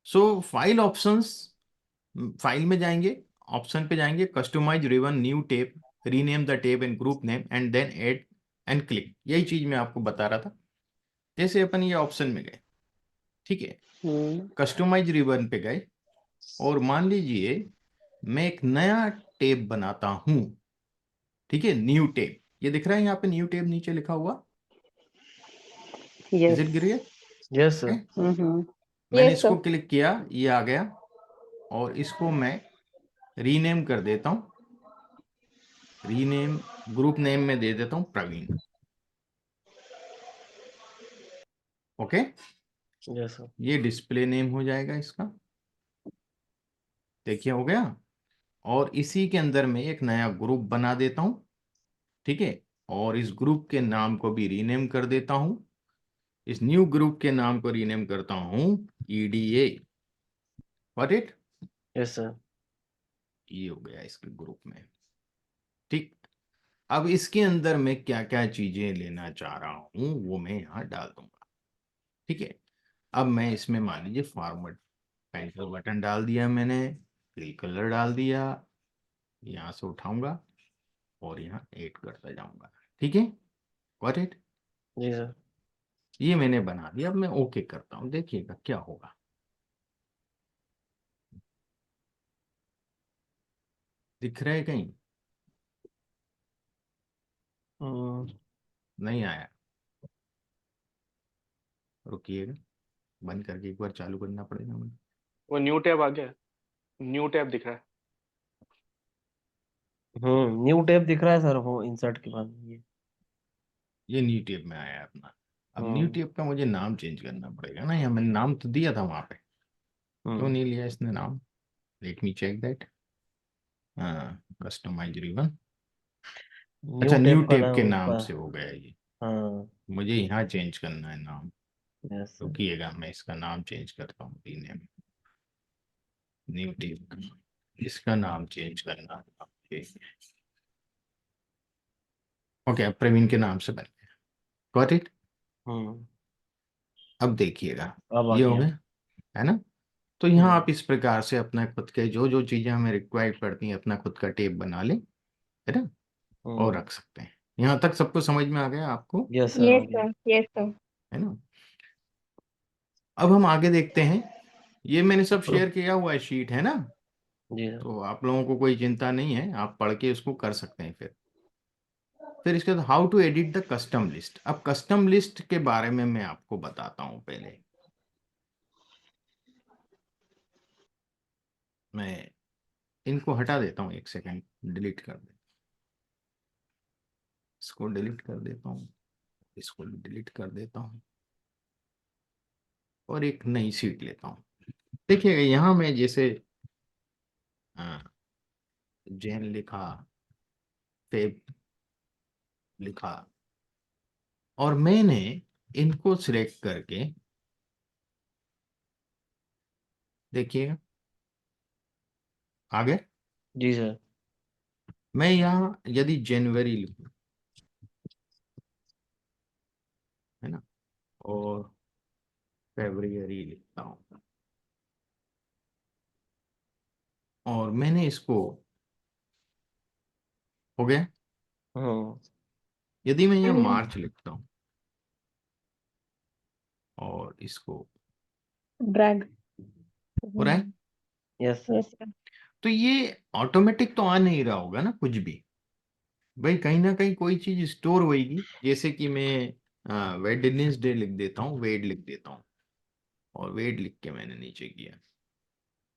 सो फाइल ऑप्शंस, फाइल में जाएंगे, ऑप्शन पे जाएंगे, customize ribbon, new tab, rename the tab and group name and then add and click. यही चीज मैं आपको बता रहा था। जैसे अपन ये ऑप्शन में गए, ठीक है, कस्टमाइज रिबन पे गए, और मान लीजिए मैं एक नया टेब बनाता हूं, ठीक है, न्यू टेब। ये दिख रहा है यहाँ पे न्यू टेब नीचे लिखा हुआ, is it great. Yes sir. मैंने Yes, इसको sir. क्लिक किया, ये आ गया, और इसको मैं रीनेम कर देता हूं। रीनेम, ग्रुप नेम में दे देता हूं प्रवीण, ओके। Yes sir. ये डिस्प्ले नेम हो जाएगा इसका, देखिए हो गया। और इसी के अंदर मैं एक नया ग्रुप बना देता हूं, ठीक है, और इस ग्रुप के नाम को भी रीनेम कर देता हूं। इस न्यू ग्रुप के नाम को रीनेम करता हूं EDA। What it. Yes sir. ये हो गया इसके ग्रुप में, ठीक। अब इसके अंदर मैं क्या क्या चीजें लेना चाह रहा हूं वो मैं यहाँ डाल दूंगा, ठीक है। अब मैं इसमें मान लीजिए फॉर्मेट पेंसिल बटन डाल दिया मैंने, फिल कलर डाल दिया, यहाँ से उठाऊंगा और यहाँ ऐड करता जाऊंगा, ठीक है। Got it. जी सर। ये मैंने बना दिया। अब मैं ओके करता हूँ, देखिएगा क्या होगा। दिख रहा है कहीं, नहीं आया, रुकिएगा, बंद करके एक बार चालू करना पड़ेगा मुझे। वो न्यू टैब आ गया, न्यू टैब दिख रहा है। न्यू टैब दिख रहा है सर, वो इंसर्ट के बाद ये। ये न्यू टेप में आया अपना। अब न्यू टेप का मुझे नाम चेंज करना पड़ेगा ना, या मैंने नाम तो दिया था वहां पे, क्यों नहीं लिया इसने नाम? Let me check that. हाँ, कस्टमाइज रिबन। न्यू अच्छा, न्यू टेप का टेप के नाम नाम का। से हो गया ये। हाँ। मुझे यहाँ चेंज करना है नाम। यस तो किएगा, मैं इसका नाम चेंज करता हूँ, रीनेम न्यू टेप, इसका नाम चेंज करना है। ओके, अब प्रवीण के नाम से बन गया। Got it? अब देखिएगा, अब आ ये हो गया। गया, है ना? तो यहाँ आप इस प्रकार से अपना खुद के जो जो चीजें हमें रिक्वायर्ड पड़ती हैं अपना खुद का टेप बना लें, है ना, और रख सकते हैं। यहाँ तक सबको समझ में आ गया आपको, यस सर, आ यस गया। Sir, yes sir. है ना? अब हम आगे देखते हैं। ये मैंने सब शेयर किया हुआ है, शीट है ना, जी सर। तो आप लोगों को कोई चिंता नहीं है, आप पढ़ के उसको कर सकते हैं। फिर इसके बाद how to edit the custom list. अब कस्टम लिस्ट के बारे में मैं आपको बताता हूं। पहले मैं इनको हटा देता हूं, एक सेकंड डिलीट कर दे, इसको डिलीट कर देता हूं, इसको भी डिलीट कर देता हूं, और एक नई शीट लेता हूं। देखिएगा यहां मैं जैसे जैन लिखा, फेब लिखा, और मैंने इनको सिलेक्ट करके, देखिएगा आगे जी सर। मैं यहाँ यदि जनवरी लिखूं, है ना, और फरवरी लिखता हूं, और मैंने इसको, हो गया। यदि मैं यहाँ मार्च लिखता हूँ और इसको, ड्रैग। हो रहा है, यस सर। Yes sir. तो ये ऑटोमेटिक तो आ नहीं रहा होगा ना कुछ भी, भाई कहीं ना कहीं कोई चीज स्टोर होगी। जैसे कि मैं वेडनेसडे लिख देता हूँ, वेड लिख देता हूँ, और वेड लिख के मैंने नीचे किया,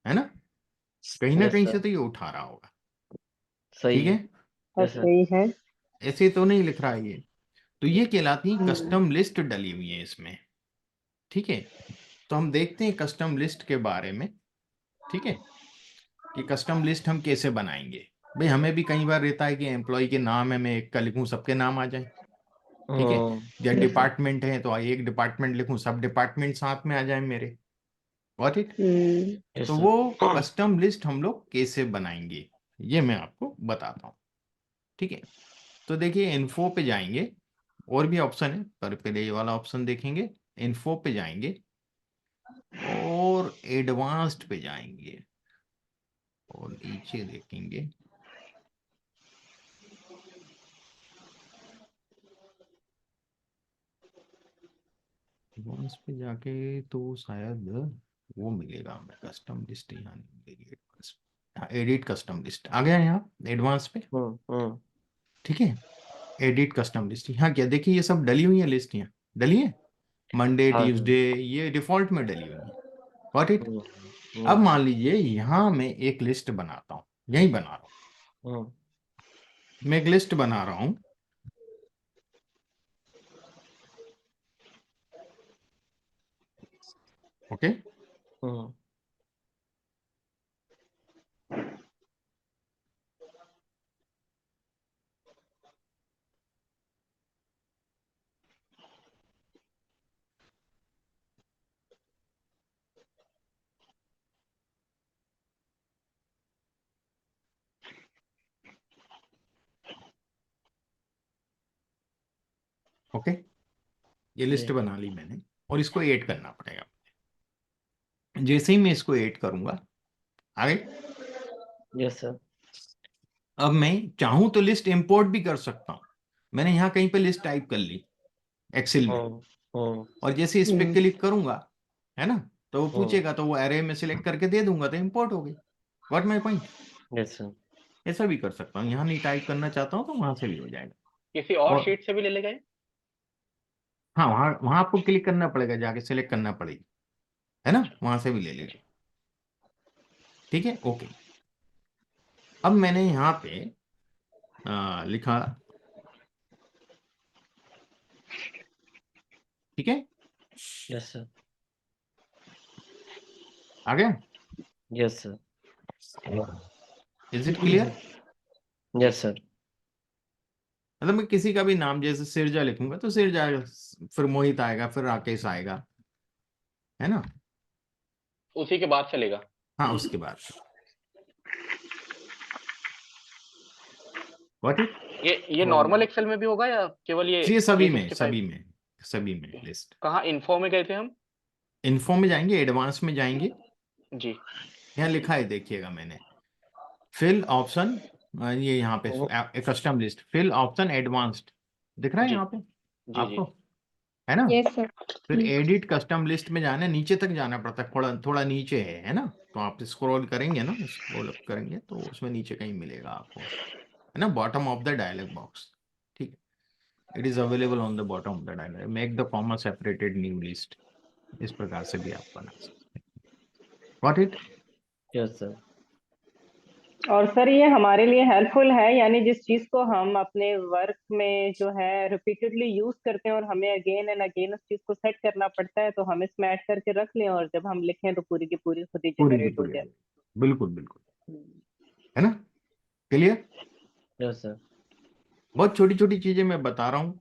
है ना, कहीं ना यस कहीं से सर, तो ये उठा रहा होगा। सही ठीक है। है, हाँ, यस सर। सही है। ऐसे तो नहीं लिख रहा है ये, तो ये कहलाती है हम्म, कस्टम लिस्ट डली हुई है इसमें। ठीक है, तो हम देखते हैं कस्टम लिस्ट के बारे में। ठीक है, कि कस्टम लिस्ट हम कैसे बनाएंगे। भाई हमें भी कई बार रहता है कि एम्प्लॉय के नाम है, मैं एक का लिखूं सबके नाम आ जाए। ठीक है, या yes, sir. डिपार्टमेंट है तो एक डिपार्टमेंट लिखूं, सब डिपार्टमेंट साथ में आ जाए मेरे। Got it? यस तो सर। वो कस्टम लिस्ट हम लोग कैसे बनाएंगे ये मैं आपको बताता हूँ। ठीक है, तो देखिए इन्फो पे जाएंगे, और भी ऑप्शन है पर पहले ये वाला ऑप्शन देखेंगे। इन्फो पे जाएंगे और एडवांस्ड पे जाएंगे, और नीचे देखेंगे, एडवांस पे जाके तो शायद वो मिलेगा हमें, कस्टम लिस्ट यहाँ नहीं मिलेगी। एडिट कस्टम लिस्ट आ गया यहाँ एडवांस पे। ठीक है, एडिट कस्टम लिस्ट, यहाँ क्या देखिए ये सब डली हुई है लिस्ट, यहाँ डली है, मंडे हाँ ट्यूसडे सर। ये डिफॉल्ट में डली हुई है। Got it? हम्म, अब हम्म, मान लीजिए यहाँ मैं एक लिस्ट बनाता हूँ, यही बना रहा हूँ, हम्म, मैं एक लिस्ट बना रहा हूँ। ओके, हम्म, ओके, ये लिस्ट जी। बना ली मैंने, और इसको ऐड करना पड़ेगा। जैसे ही मैं इसको ऐड करूंगा, आगे, यस सर। अब मैं चाहूं तो लिस्ट इंपोर्ट भी कर सकता हूं। मैंने यहाँ कहीं पे लिस्ट टाइप कर ली एक्सेल में, हम्म, हम्म, और जैसे इस पे हम्म, क्लिक करूंगा, है ना, तो वो हम्म, पूछेगा, तो वो एरे में सिलेक्ट करके दे दूंगा तो इंपोर्ट हो गई। What my point? Yes sir. ऐसा भी कर सकता हूँ, यहाँ नहीं टाइप करना चाहता हूँ तो वहां से भी हो जाएगा। किसी और और शीट से भी ले लेगा ये? हाँ, वहां वहां आपको क्लिक करना पड़ेगा, जाके सिलेक्ट करना पड़ेगी, है ना, वहां से भी ले लेगा। ठीक है, ओके। अब मैंने यहाँ पे लिखा ठीक है, यस सर, आ गया? Yes sir, is it clear? Yes sir, मतलब मैं किसी का भी नाम जैसे सिरजा लिखूंगा तो सिरजा, फिर मोहित आएगा, फिर राकेश आएगा, है ना? उसी के बाद चलेगा। हाँ, उसके बाद व्हाट इट, ये नॉर्मल एक्सेल में भी होगा या केवल ये सभी में 365? सभी में लिस्ट। कहाँ इन्फो में गए थे हम? इन्फो में जाएंगे, एडवांस में जाएंगे, जी यहाँ लिखा है देखिएगा मैंने, फिल ऑप्शन, ये यहाँ पे custom list, fill option advanced दिख रहा है जी यहाँ पे जी जी आपको, है ना? Yes sir. फिर एडिट कस्टम लिस्ट में जाना है, नीचे तक जाना पड़ता है, थोड़ा थोड़ा नीचे है ना? तो आप स्क्रॉल करेंगे ना, स्क्रॉल अप करेंगे तो उसमें नीचे कहीं मिलेगा आपको, है ना, bottom of the dialog box, ठीक है, it is available on the bottom of the dialog, make the comma separated new list, इस प्रकार से भी आप बना सकते हैं। Got it? यस सर, और सर ये हमारे लिए हेल्पफुल है, यानी जिस चीज को हम अपने वर्क में जो है रिपीटेडली यूज करते हैं और हमें अगेन एंड अगेन उस चीज को सेट करना पड़ता है, तो हम इसमें ऐड करके रख लें और जब हम लिखें तो पूरी की पूरी खुद ही पूरी की जनरेट हो पूरी, जाए। बिल्कुल बिल्कुल, है ना? क्लियर? यस सर, बहुत छोटी छोटी चीजें मैं बता रहा हूँ,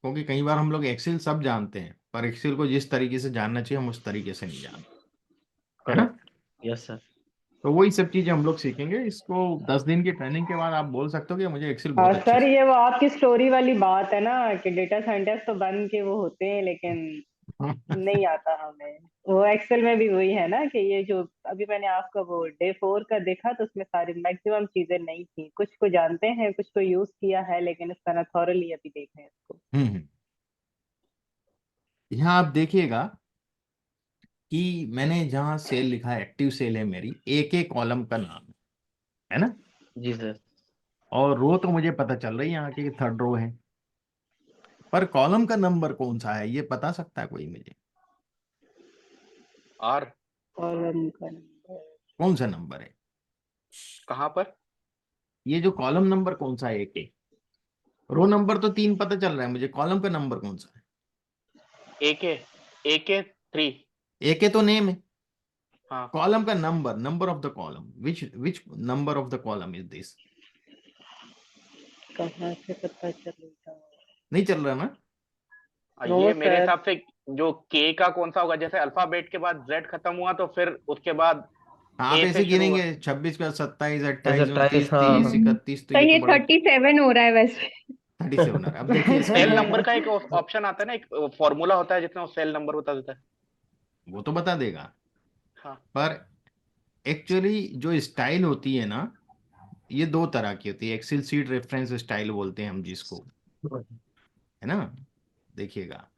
क्योंकि कई बार हम लोग एक्सेल सब जानते हैं, पर एक्सेल को जिस तरीके से जानना चाहिए हम उस तरीके से नहीं जानते, है ना? करेक्ट, यस सर, तो वही सब चीजें हम लोग सीखेंगे। इसको 10 दिन की ट्रेनिंग के बाद आप बोल सकते हो कि मुझे एक्सेल बहुत और अच्छे सर से ये वो आपकी स्टोरी वाली बात है ना कि डेटा साइंटिस्ट तो बन के वो होते हैं लेकिन नहीं आता हमें। वो एक्सेल में भी वही है ना कि ये जो अभी मैंने आपका वो डे 4 का देखा तो उसमें सारी मैक्सिमम चीजें नहीं थी, कुछ को जानते हैं, कुछ को यूज किया है, लेकिन इस तरह थॉरली अभी देख रहे हैं इसको। हम्म। यहाँ आप देखिएगा कि मैंने जहाँ सेल लिखा है, एक्टिव सेल है मेरी, एक एक कॉलम का नाम है ना, जी सर, और रो तो मुझे पता चल रही है यहाँ की 3rd रो है, पर कॉलम का नंबर कौन सा है ये बता सकता है कोई मुझे? आर कॉलम का नंबर कौन सा नंबर है कहाँ पर? ये? जो कॉलम नंबर कौन सा है? एक रो नंबर तो 3 पता चल रहा है मुझे, कॉलम का नंबर कौन सा है? AK 3। एक तो नेम है, हाँ कॉलम का number of the column, which number of the column is this? कहाँ से पता चलेगा? नहीं चल रहा ना? नो ये मेरे सर। हिसाब से जो के का कौन सा होगा, जैसे अल्फाबेट के बाद जेड खत्म हुआ तो फिर उसके बाद हाँ, आप ए ऐसे से शुरू हुआ। गिनेंगे 26 का 27 ऐसे 28 28, 29 हाँ 30 हाँ, 31, तो तो ये तो ये बड़ा 37 हो रहा है वैसे। 37 है। अब देखिए इसके सेल लिए नंबर का एक ऑप्शन आता है ना, एक फॉर्मूला होता है जिसमें वो सेल नंबर बता देता है। वो तो बता देगा, हाँ पर एक्चुअली जो स्टाइल होती है ना, ये 2 तरह की होती है, एक्सेल सीट रेफरेंस स्टाइल बोलते हैं हम जिसको, है ना? देखिएगा,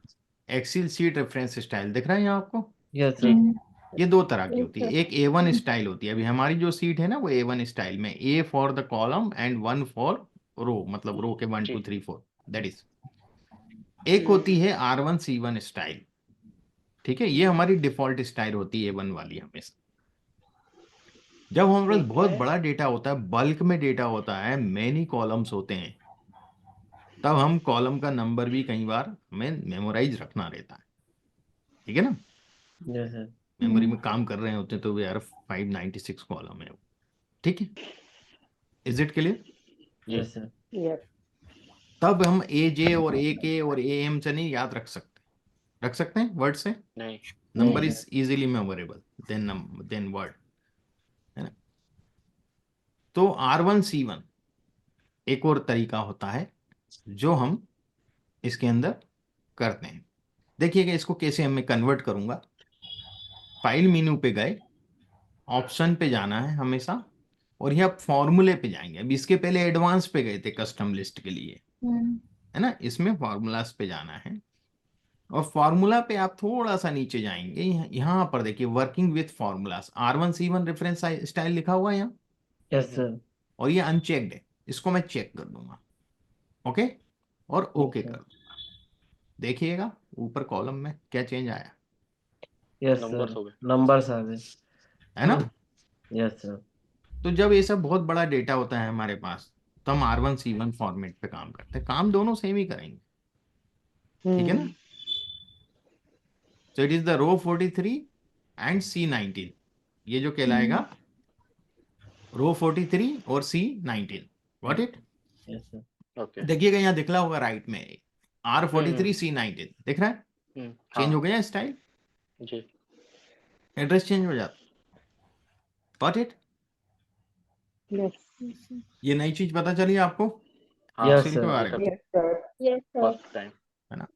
एक्सेल सीट रेफरेंस स्टाइल दिख रहा है यहाँ आपको? यस जी सर, ये 2 तरह की होती है, एक A1 स्टाइल होती है, अभी हमारी जो सीट है ना वो A1 स्टाइल में, A for the column and 1 for row, मतलब रो के 1 जी 2 3 4, दैट इज। एक होती है R1C1 स्टाइल, ठीक है, ये हमारी डिफॉल्ट स्टाइल होती है A1 वाली हमेशा। जब हमारे पास ठीक बहुत है। बड़ा डेटा होता है, बल्क में डेटा होता है, मेनी कॉलम्स होते हैं, तब हम कॉलम का नंबर भी कई बार हमें मेमोराइज रखना रहता है, ठीक है ना? यस सर, मेमोरी में काम कर रहे होते हैं तो यार 596 कॉलम है वो, ठीक है, इज इट क्लियर? जी यस सर, यस। तब हम AJ और AK और AM से नहीं याद रख सकते हैं वर्ड से, नहीं नंबर नहीं is easily memorable then word, है ना? तो R1C1 एक और तरीका होता है जो हम इसके अंदर करते हैं। देखिएगा इसको कैसे मैं कन्वर्ट करूंगा। फाइल मेनू पे गए, ऑप्शन पे जाना है हमेशा, और यहाँ फॉर्मूले पे जाएंगे। अब इसके पहले एडवांस पे गए थे कस्टम लिस्ट के लिए, है ना, इसमें फॉर्मूलाज पे जाना है, और फॉर्मूला पे आप थोड़ा सा नीचे जाएंगे, यहाँ पर देखिए working with formulas, R1C1 reference style लिखा हुआ है यहाँ, यस सर, और ये अनचेक्ड है, इसको मैं चेक कर दूंगा, ओके, और ओके कर दूंगा। देखिएगा ऊपर कॉलम में क्या चेंज आया, यस नंबर्स सर, हो गए। नंबर्स आ गए, है ना? यस सर, तो जब ये सब बहुत बड़ा डेटा होता है हमारे पास, तो हम R1C1 फॉर्मेट पे काम करते हैं, काम दोनों सेम ही करेंगे, ठीक है ना? So it is the row 43 and C19, ये जो कहलाएगा रो 43 और C19। Got it? Yes sir. Okay. देखिएगा यहाँ दिखला होगा राइट में R43 C19 दिख रहा है, चेंज हो हाँ गया स्टाइल, जी। एड्रेस चेंज हो जाता। Got it? यस ये नई चीज पता चली आपको हाँ Yes, एक्सेल के sir. बारे में, yes sir Yes, sir. First time. है ना?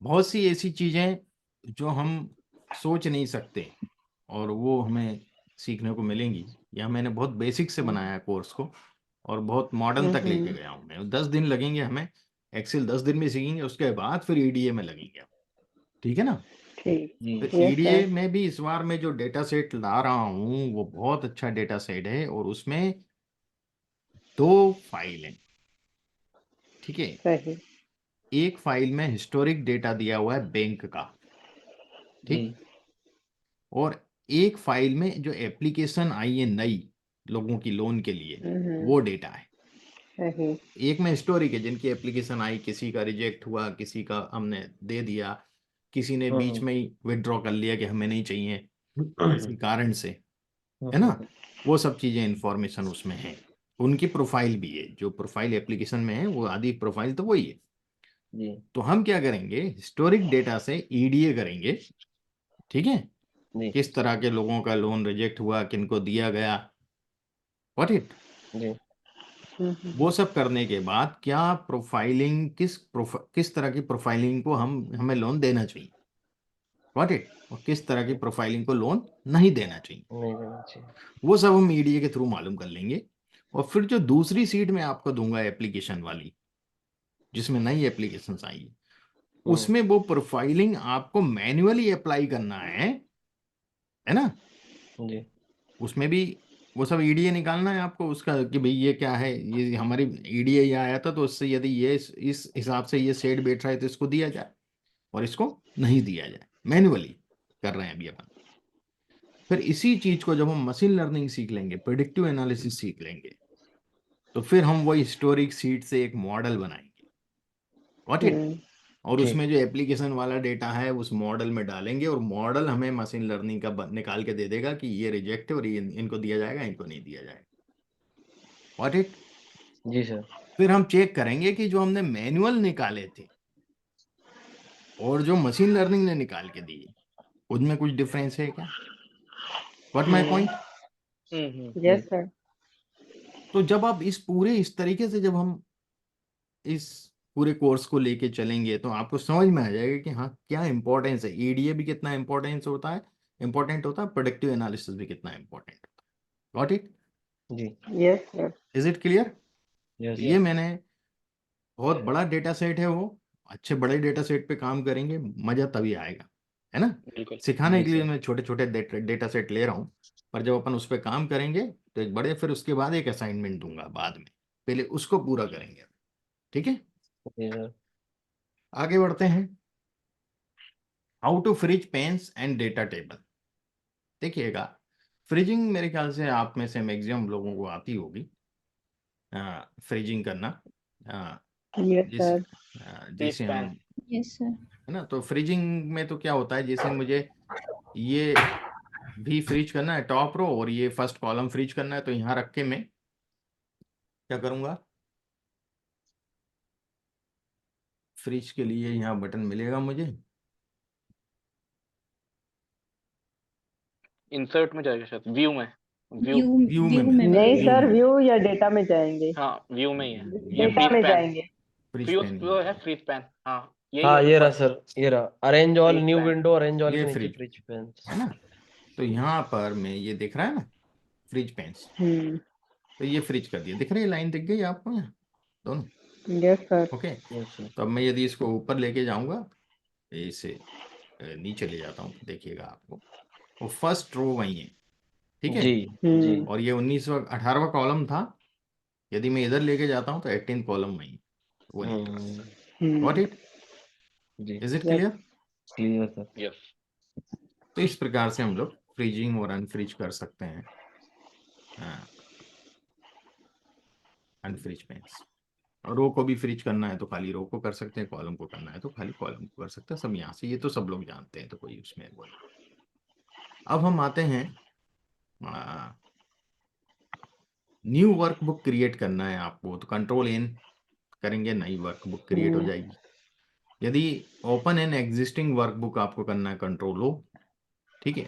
बहुत सी ऐसी चीजें जो हम सोच नहीं सकते और वो हमें सीखने को मिलेंगी। या मैंने बहुत बेसिक से बनाया कोर्स को और बहुत मॉडर्न तक लेके गया हूँ मैं। 10 दिन लगेंगे हमें, एक्सेल 10 दिन में सीखेंगे, उसके बाद फिर ईडीए में लगेंगे। ठीक है ना? ठीक जी। फिर यस ईडीए सर में भी इस बार मैं जो डेटा सेट ला रहा हूँ वो बहुत अच्छा डेटा सेट है और उसमें 2 फाइल हैं। ठीक है, सही एक फाइल में हिस्टोरिक डेटा दिया हुआ है बैंक का, ठीक, जी। और एक फाइल में जो एप्लीकेशन आई है नई लोगों की लोन के लिए वो डेटा है। सही एक में हिस्टोरिक है जिनकी एप्लीकेशन आई, किसी का रिजेक्ट हुआ, किसी का हमने दे दिया, किसी ने बीच में ही विड्रॉ कर लिया कि हमें नहीं चाहिए किसी कारण से, है ना? वो सब चीजें इंफॉर्मेशन उसमें है। उनकी प्रोफाइल भी है, जो प्रोफाइल एप्लीकेशन में है वो आधी प्रोफाइल तो वही है। जी। तो हम क्या करेंगे, हिस्टोरिक डेटा से ईडीए करेंगे। ठीक है, जी। किस तरह के लोगों का लोन रिजेक्ट हुआ, किनको दिया गया, व्हाट इट, जी। वो सब करने के बाद क्या प्रोफाइलिंग, किस तरह की प्रोफाइलिंग को हमें लोन देना चाहिए, व्हाट इट, और किस तरह की प्रोफाइलिंग को लोन नहीं देना चाहिए, नहीं देना चाहिए। वो सब हम ईडीए के थ्रू मालूम कर लेंगे। और फिर जो दूसरी सीट में आपको दूंगा एप्लीकेशन वाली, जिसमें नई एप्लीकेशंस आई है, उसमें वो प्रोफाइलिंग आपको मैन्युअली अप्लाई करना है ना? जी। उसमें भी वो सब ईडीए निकालना है आपको उसका कि भाई ये क्या है, ये हमारी ईडीए ये आया था तो उससे यदि ये इस हिसाब से ये सेट बैठ रहा है तो इसको दिया जाए और इसको नहीं दिया जाए। मैन्युअली कर रहे हैं अभी अपन। फिर इसी चीज को जब हम मशीन लर्निंग सीख लेंगे, प्रिडिक्टिव एनालिसिस सीख लेंगे, तो फिर हम वही हिस्टोरिक सीट से एक मॉडल बनाएंगे, व्हाट इट, और जी। उसमें जो एप्लीकेशन वाला डेटा है उस मॉडल में डालेंगे और मॉडल हमें मशीन लर्निंग का निकाल के दे देगा कि ये रिजेक्ट है और ये इनको दिया जाएगा, इनको नहीं दिया जाएगा, व्हाट इट। जी सर। फिर हम चेक करेंगे कि जो हमने मैनुअल निकाले थे और जो मशीन लर्निंग ने निकाल के दिए उनमें कुछ डिफरेंस है क्या, what my point. Yes sir तो जब आप इस तरीके से जब हम इस पूरे कोर्स को लेके चलेंगे तो आपको समझ में आ जाएगा कि हाँ क्या इंपॉर्टेंस है, ईडीए भी कितना इंपॉर्टेंस होता है, इंपॉर्टेंट होता है, प्रोडक्टिव एनालिसिस भी कितना इंपॉर्टेंट होता है, गॉट इट, जी। Yes sir is it clear? Yes. ये मैंने बहुत बड़ा डेटा सेट है, वो अच्छे बड़े डेटा सेट पे काम करेंगे, मजा तभी आएगा, है ना? बिल्कुल। सिखाने जी के लिए सर। मैं छोटे छोटे डेटा सेट ले रहा हूँ, पर जब अपन उस पर काम करेंगे तो एक बड़े, फिर उसके बाद एक असाइनमेंट दूंगा बाद में, पहले उसको पूरा करेंगे। ठीक है, जी सर। आगे बढ़ते हैं। How to freeze panes and data table. देखिएगा, फ्रिजिंग मेरे ख्याल से आप में से मैक्सिमम लोगों को आती होगी, फ्रिजिंग करना, यस जिस सर जैसे हम, यस सर। है ना? तो फ्रिजिंग में तो क्या होता है, जैसे मुझे ये भी फ्रीज करना है टॉप रो और ये फर्स्ट कॉलम फ्रीज करना है, तो यहाँ रख के मैं क्या करूँगा, फ्रीज के लिए यहाँ बटन मिलेगा मुझे, इंसर्ट में जाएगा शायद, व्यू में, व्यू, व्यू में में मिलता है, नहीं व्यू सर में, व्यू या डेटा में जाएंगे, हाँ व्यू में ही है, ये डेटा फ्रीज में पैन, जाएंगे। फ्रीज फ्यूज पैन, वो है फ्रीज पैन, हाँ यही हाँ है ये रहा ऊपर, सर, ये रहा arrange all freeze new pane. Window, arrange all ये के नीचे फ्रीज, फ्रिज पेन्स। है ना? तो यहाँ पर मैं ये दिख रहा है ना, फ्रिज पेन्स, तो ये फ्रिज कर दिया, दिख रही है लाइन, दिख गई आपको यहाँ दोनों? Yes sir okay, yes sir. तो अब मैं यदि इसको ऊपर लेके जाऊंगा, इसे नीचे ले जाता हूँ, तो देखिएगा आपको वो फर्स्ट रो वही है, ठीक है, जी। जी। और ये 18वां कॉलम था, यदि मैं इधर लेके जाता हूँ तो 18 कॉलम वही, वो लिख रहा, गॉट इट, जी। Is it yes clear? Clear sir. Yes. तो इस प्रकार से हम लोग फ्रीजिंग और अनफ्रीज कर सकते हैं, अनफ्रीज पेन्स, रो को भी फ्रीज करना है तो खाली रो को कर सकते हैं, कॉलम को करना है तो खाली कॉलम को कर सकते हैं, सब यहाँ से, ये तो सब लोग जानते हैं, तो कोई उसमें वो नहीं। अब हम आते हैं, न्यू वर्कबुक क्रिएट करना है आपको, तो कंट्रोल एन करेंगे, नई वर्कबुक क्रिएट हो जाएगी। यदि ओपन एन एग्जिस्टिंग वर्कबुक आपको करना है, कंट्रोल ओ, ठीक है।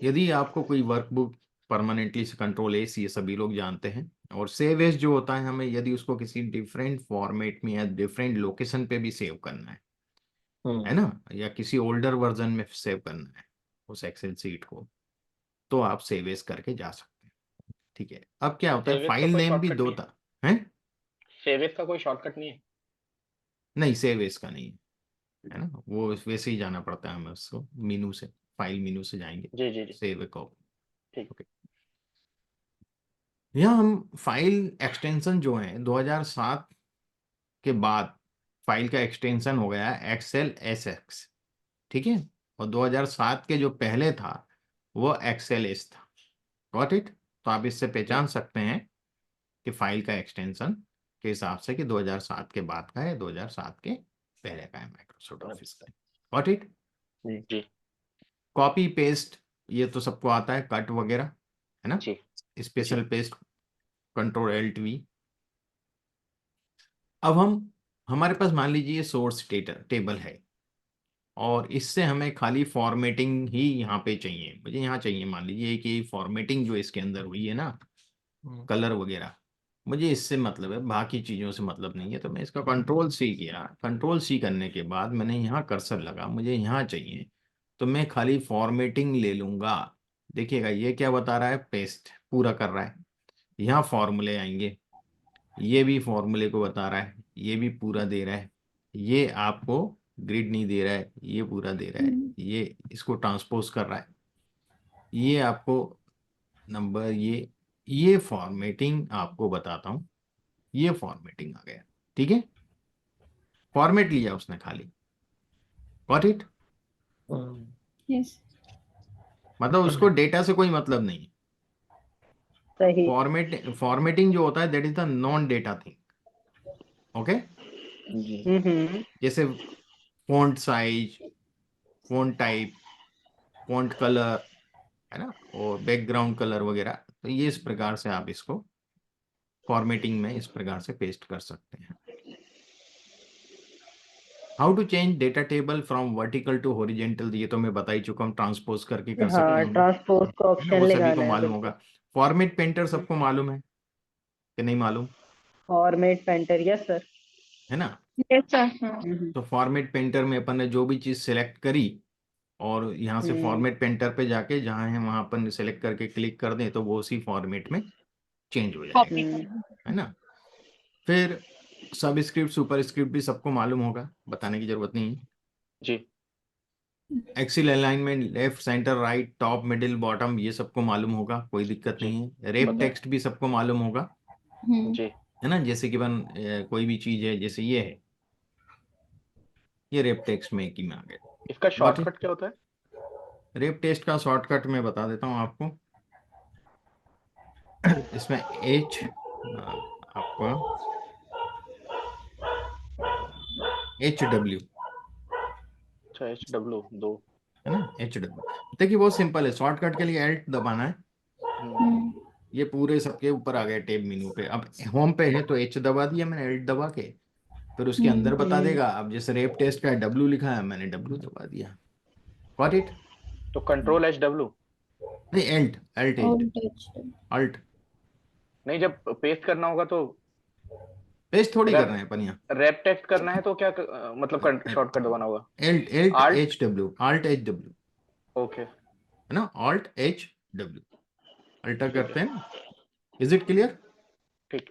यदि आपको कोई वर्कबुक परमानेंटली से, कंट्रोल एस, ये सभी लोग जानते हैं। और सेव एज जो होता है, हमें यदि उसको किसी डिफरेंट फॉर्मेट में या डिफरेंट लोकेशन पे भी सेव करना है ना, या किसी ओल्डर वर्जन में सेव करना है उस एक्सेल सीट को, तो आप सेव एज करके जा सकते हैं, ठीक है। अब क्या होता है, सेव एज का फाइल कोई नेम भी शॉर्टकट दो नहीं था है, सेव एज का कोई शॉर्टकट नहीं है? नहीं सेव एज का नहीं है ना, वो वैसे ही जाना पड़ता है हमें, उसको मेनू से, फाइल मेनू से जाएंगे, जी जी जी सेव को, ठीक। ओके। यहाँ हम फाइल एक्सटेंशन जो है 2007 के बाद फाइल का एक्सटेंशन हो गया एक्सेल एसएक्स, ठीक है। और 2007 के जो पहले था वो एक्सेल एस था, गॉट इट। तो आप इससे पहचान सकते हैं कि फाइल का एक्सटेंशन के हिसाब से कि 2007 के बाद का है, 2007 के पहले का है माइक्रोसॉफ्ट ऑफिस का, गॉट इट। जी कॉपी पेस्ट ये तो सबको आता है, कट वगैरह है ना, जी special paste, control alt V. अब हमारे पास मान लीजिए सोर्स टेबल है, और इससे हमें खाली फॉर्मेटिंग ही यहाँ पे चाहिए, मुझे यहाँ चाहिए, मान लीजिए कि फॉर्मेटिंग जो इसके अंदर हुई है ना, कलर वगैरह, मुझे इससे मतलब है, बाकी चीज़ों से मतलब नहीं है। तो मैं इसका कंट्रोल सी किया, कंट्रोल सी करने के बाद मैंने यहाँ कर्सर लगा, मुझे यहाँ चाहिए, तो मैं खाली फॉर्मेटिंग ले लूँगा। देखिएगा ये क्या बता रहा है, पेस्ट पूरा कर रहा है। यहाँ फॉर्मूले आएंगे, ये भी फॉर्मूले को बता रहा है, ये भी पूरा दे रहा है, ये आपको ग्रिड नहीं दे रहा है, ये पूरा दे रहा है, ये इसको ट्रांसपोज कर रहा है, ये आपको नंबर, ये फॉर्मेटिंग आपको बताता हूँ, ये फॉर्मेटिंग आ गया, ठीक है। फॉर्मेट लिया उसने खाली, गॉट इट। यस, मतलब उसको डेटा से कोई मतलब नहीं है। सही। फॉर्मेटिंग जो होता है that is the non data thing, okay. जैसे font size, font type, font colour है ना, और बैकग्राउंड कलर वगैरह, तो ये इस प्रकार से आप इसको फॉर्मेटिंग में इस प्रकार से पेस्ट कर सकते हैं। How to change data table from vertical to horizontal, ये तो मैं बता ही चुका हूँ, ट्रांसपोज करके कर सकते हाँ, हैं हम लोग, ट्रांसपोज का है ना, ऑप्शन वो सभी लगाना को है, मालूम बिल्कुल। होगा। फॉर्मेट पेंटर सबको मालूम है कि नहीं मालूम, फॉर्मेट पेंटर, यस सर। है ना। Yes sir. तो फॉर्मेट पेंटर में अपन ने जो भी चीज़ सेलेक्ट करी, और यहाँ से फॉर्मेट पेंटर पे जाके जहाँ है वहाँ अपन सेलेक्ट करके क्लिक कर दें, तो वो उसी फॉर्मेट में चेंज हो जाएगा, कॉपी करना। है ना। फिर सब स्क्रिप्ट सुपर स्क्रिप्ट भी सबको मालूम होगा, बताने की जरूरत नहीं है। जी Excel alignment, left centre right top middle bottom, ये सबको मालूम होगा, कोई दिक्कत जी नहीं है। रेप बताएं। टेक्स्ट भी सबको मालूम होगा, जी है ना। जैसे कि कोई भी चीज है, जैसे ये है, ये रेप टेक्स्ट में की में आ गया, इसका गॉट शॉर्टकट इट। क्या होता है? रेप टेक्स्ट का शॉर्टकट मैं बता देता हूँ आपको। इसमें एच आपका HW, अच्छा HW2। है ना, HW। देखिए बहुत सिंपल है, शॉर्टकट के लिए एल्ट दबाना है, ये पूरे सबके ऊपर आ गया टेब मेनू पे। अब होम पे है तो H दबा दिया मैंने, एल्ट दबा के, फिर उसके अंदर बता देगा। अब जैसे रेप टेस्ट का W लिखा है, मैंने W दबा दिया, गॉट इट। तो कंट्रोल HW। नहीं, एल्ट एल्ट अल्ट, नहीं, जब पेस्ट करना होगा तो पेस्ट थोड़ी कर अगर रहे हैं अपन यहाँ, रैप टेक्स्ट करना है तो क्या मतलब शॉर्टकट दबाना होगा? Alt alt Alt HW, alt HW, okay है ना, ऑल्ट HW, अल्टा ठीक करते है हैं ना। Is it clear. ठीक।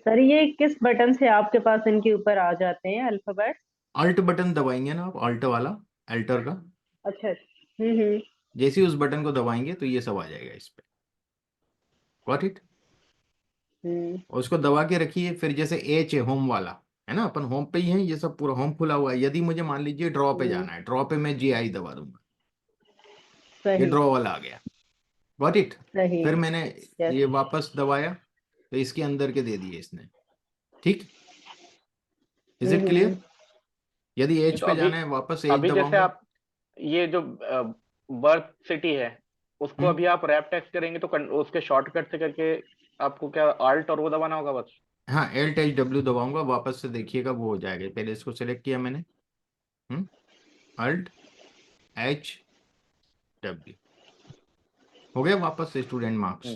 सर, ये किस बटन से आपके पास इनके ऊपर आ जाते हैं अल्फाबेट? अल्ट बटन दबाएंगे ना आप, अल्ट वाला, अल्टर का, अच्छा। जैसे ही उस बटन को दबाएंगे तो ये सब आ जाएगा इस पे, गॉट इट। और उसको दबा के रखिए। फिर जैसे एच है होम वाला, है ना, अपन होम पे ही है, ये सब पूरा होम खुला हुआ है। यदि मुझे मान लीजिए ड्रॉ पे जाना है, ड्रॉ पे मैं GI दबा दूंगा, ये सही, ड्रॉ वाला आ गया, गॉट इट। सही। फिर मैंने यस। ये वापस दबाया, तो इसके अंदर के दे दिए इसने, ठीक, इज इट क्लियर? यदि एज तो पे अभी जाना है वापस एज अभी जैसे दबाऊंगा। आप ये जो बर्थ सिटी है उसको हम्म, अभी आप रैप टेक्स्ट करेंगे तो उसके शॉर्टकट से करके आपको क्या अल्ट और वो दबाना होगा बस। हाँ, एल्ट एच डब्ल्यू दबाऊंगा, वापस से देखिएगा वो हो जाएगा। पहले इसको सेलेक्ट किया मैंने, अल्ट एच डब्ल्यू, हो गया वापस से स्टूडेंट मार्क्स।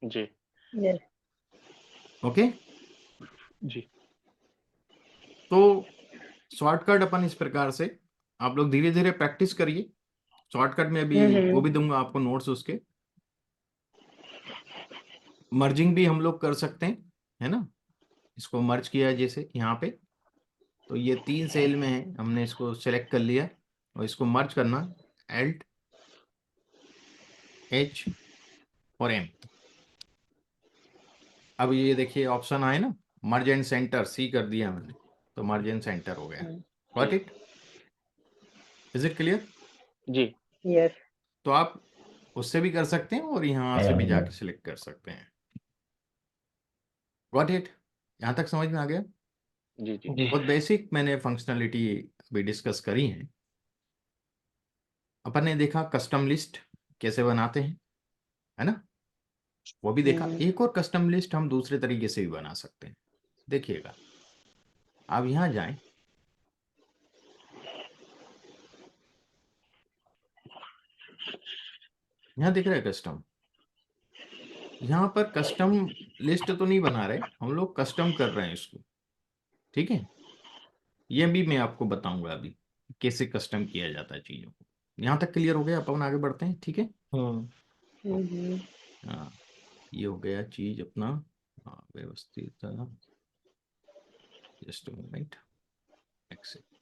जी यस। ओके, जी तो शॉर्टकट अपन इस प्रकार से, आप लोग धीरे धीरे प्रैक्टिस करिए। शॉर्टकट में अभी वो भी दूंगा आपको नोट्स उसके। मर्जिंग भी हम लोग कर सकते हैं, है ना। इसको मर्ज किया जैसे यहाँ पे, तो ये 3 सेल में है, हमने इसको सेलेक्ट कर लिया और इसको मर्ज करना, एल्ट एच और एम। अब ये देखिए ऑप्शन आए ना, मर्ज एंड सेंटर, सी कर दिया मैंने, तो मर्ज एंड सेंटर हो गया। Got it? Is it clear? जी यस। तो आप उससे भी कर सकते हैं और यहाँ से भी जाके सिलेक्ट कर सकते हैं। Got it? यहाँ तक समझ में आ गया? जी जी जी बहुत बेसिक मैंने फंक्शनलिटी अभी डिस्कस करी है। अपन ने देखा कस्टम लिस्ट कैसे बनाते हैं, है ना, वो भी देखा। एक और कस्टम लिस्ट हम दूसरे तरीके से भी बना सकते हैं, देखिएगा। आप यहाँ जाएं, यहाँ दिख रहा है कस्टम। यहाँ पर कस्टम लिस्ट तो नहीं बना रहे हम लोग, कस्टम कर रहे हैं इसको, ठीक है। ये भी मैं आपको बताऊंगा अभी कैसे कस्टम किया जाता है चीजों को। यहाँ तक क्लियर हो गया? अपन आगे बढ़ते हैं, ठीक है। हाँ, ये हो गया चीज अपना, हाँ, व्यवस्थित। Just moment, except.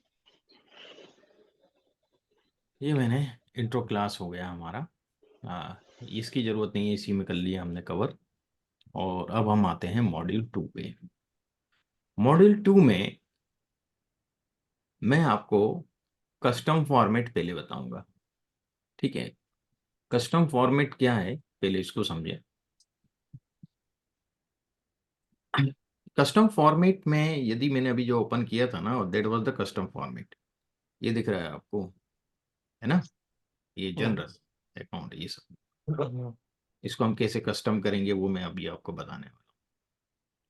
ये मैंने इंट्रो क्लास हो गया हमारा। इसकी जरूरत नहीं है, इसी में कर लिया हमने कवर। और अब हम आते हैं मॉड्यूल 2 पे। मॉड्यूल 2 में मैं आपको कस्टम फॉर्मेट पहले बताऊंगा, ठीक है। कस्टम फॉर्मेट क्या है पहले इसको समझें। कस्टम फॉर्मेट में यदि मैंने अभी जो ओपन किया था ना, that was the custom format. ये दिख रहा है आपको, है ना, ये जनरल अकाउंट, ये सब। इसको हम कैसे कस्टम करेंगे वो मैं अभी आपको बताने वाला हूँ।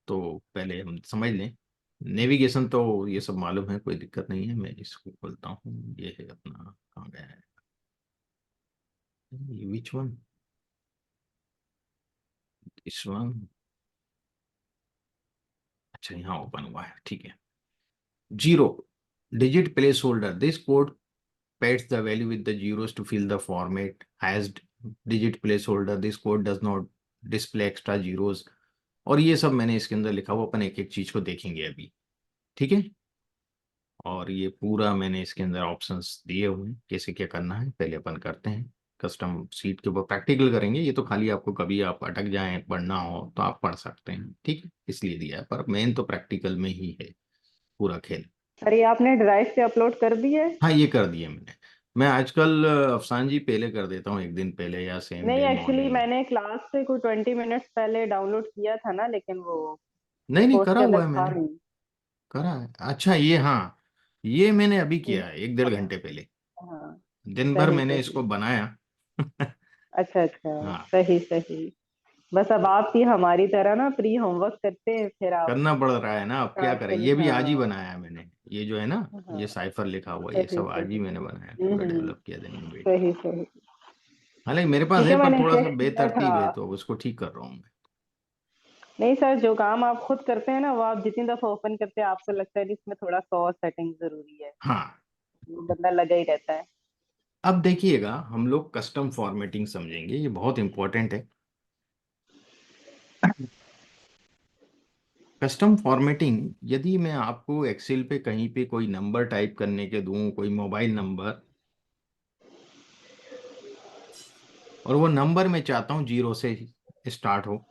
तो पहले हम समझ लें नेविगेशन, तो ये सब मालूम है, कोई दिक्कत नहीं है। मैं इसको खोलता हूँ, ये है अपना, कहाँ गया है, विच वन, दिस वन। अच्छा, यहाँ ओपन हुआ है, ठीक है। 0 digit placeholder, this code pads the value with the zeros to fill the format. As digit placeholder, this code does not display extra zeros। और ये सब मैंने इसके अंदर लिखा हुआ, अपन एक एक चीज को देखेंगे अभी, ठीक है। और ये पूरा मैंने इसके अंदर ऑप्शंस दिए हुए हैं, कैसे क्या करना है पहले अपन करते हैं। कस्टम सीट के ऊपर प्रैक्टिकल करेंगे, ये तो खाली आपको कभी आप अटक जाएं पढ़ना हो तो आप पढ़ सकते हैं, ठीक है, इसलिए दिया है। पर मेन तो प्रैक्टिकल में ही है पूरा खेल। सर ये आपने ड्राइव पे अपलोड कर दी है? हाँ, ये कर दिए मैंने। मैं आजकल अफसान जी पहले कर देता हूँ, एक दिन पहले या सेम नहीं, डे एक्चुअली मॉर्निंग में। मैंने क्लास से कोई 20 मिनट्स पहले डाउनलोड किया था ना, लेकिन वो नहीं नहीं, करा हुआ पोस्टेबल है था मैंने, नहीं। करा है। अच्छा, ये हाँ, ये मैंने अभी हम्म, किया है 1-1.5 घंटे पहले। हाँ। दिन भर सही मैंने सही। इसको बनाया। अच्छा अच्छा। हाँ, सही सही। बस अब आप भी हमारी तरह ना प्री होमवर्क करते हैं, फिर आप करना पड़ रहा है ना, अब क्या स्टार्ट करें। कर। ये भी आज ही हाँ बनाया है मैंने, ये जो है ना, हाँ। ये साइफर लिखा हुआ, ये सही सब आज ही सही। मैंने बनाया, पूरा डेवलप किया दिन में बैठ के। सही सही। हालांकि मेरे पास ठीक है, है, पर मैंने थोड़ा सा चेक किया था। बेतरतीब है, तो अब उसको ठीक कर रहा हूँ मैं। नहीं सर, जो काम आप खुद करते हैं ना, वो आप जितनी दफा ओपन करते हैं आपको लगता है कि इसमें थोड़ा 100 सेटिंग जरूरी है, हाँ, बंदा लगा ही रहता है। अब देखिएगा, हम लोग कस्टम फॉर्मेटिंग समझेंगे, ये बहुत इंपॉर्टेंट है। कस्टम फॉर्मेटिंग, यदि मैं आपको एक्सेल पे कहीं पे कोई नंबर टाइप करने के दूं, कोई मोबाइल नंबर, और वो नंबर मैं चाहता हूं 0 से स्टार्ट हो,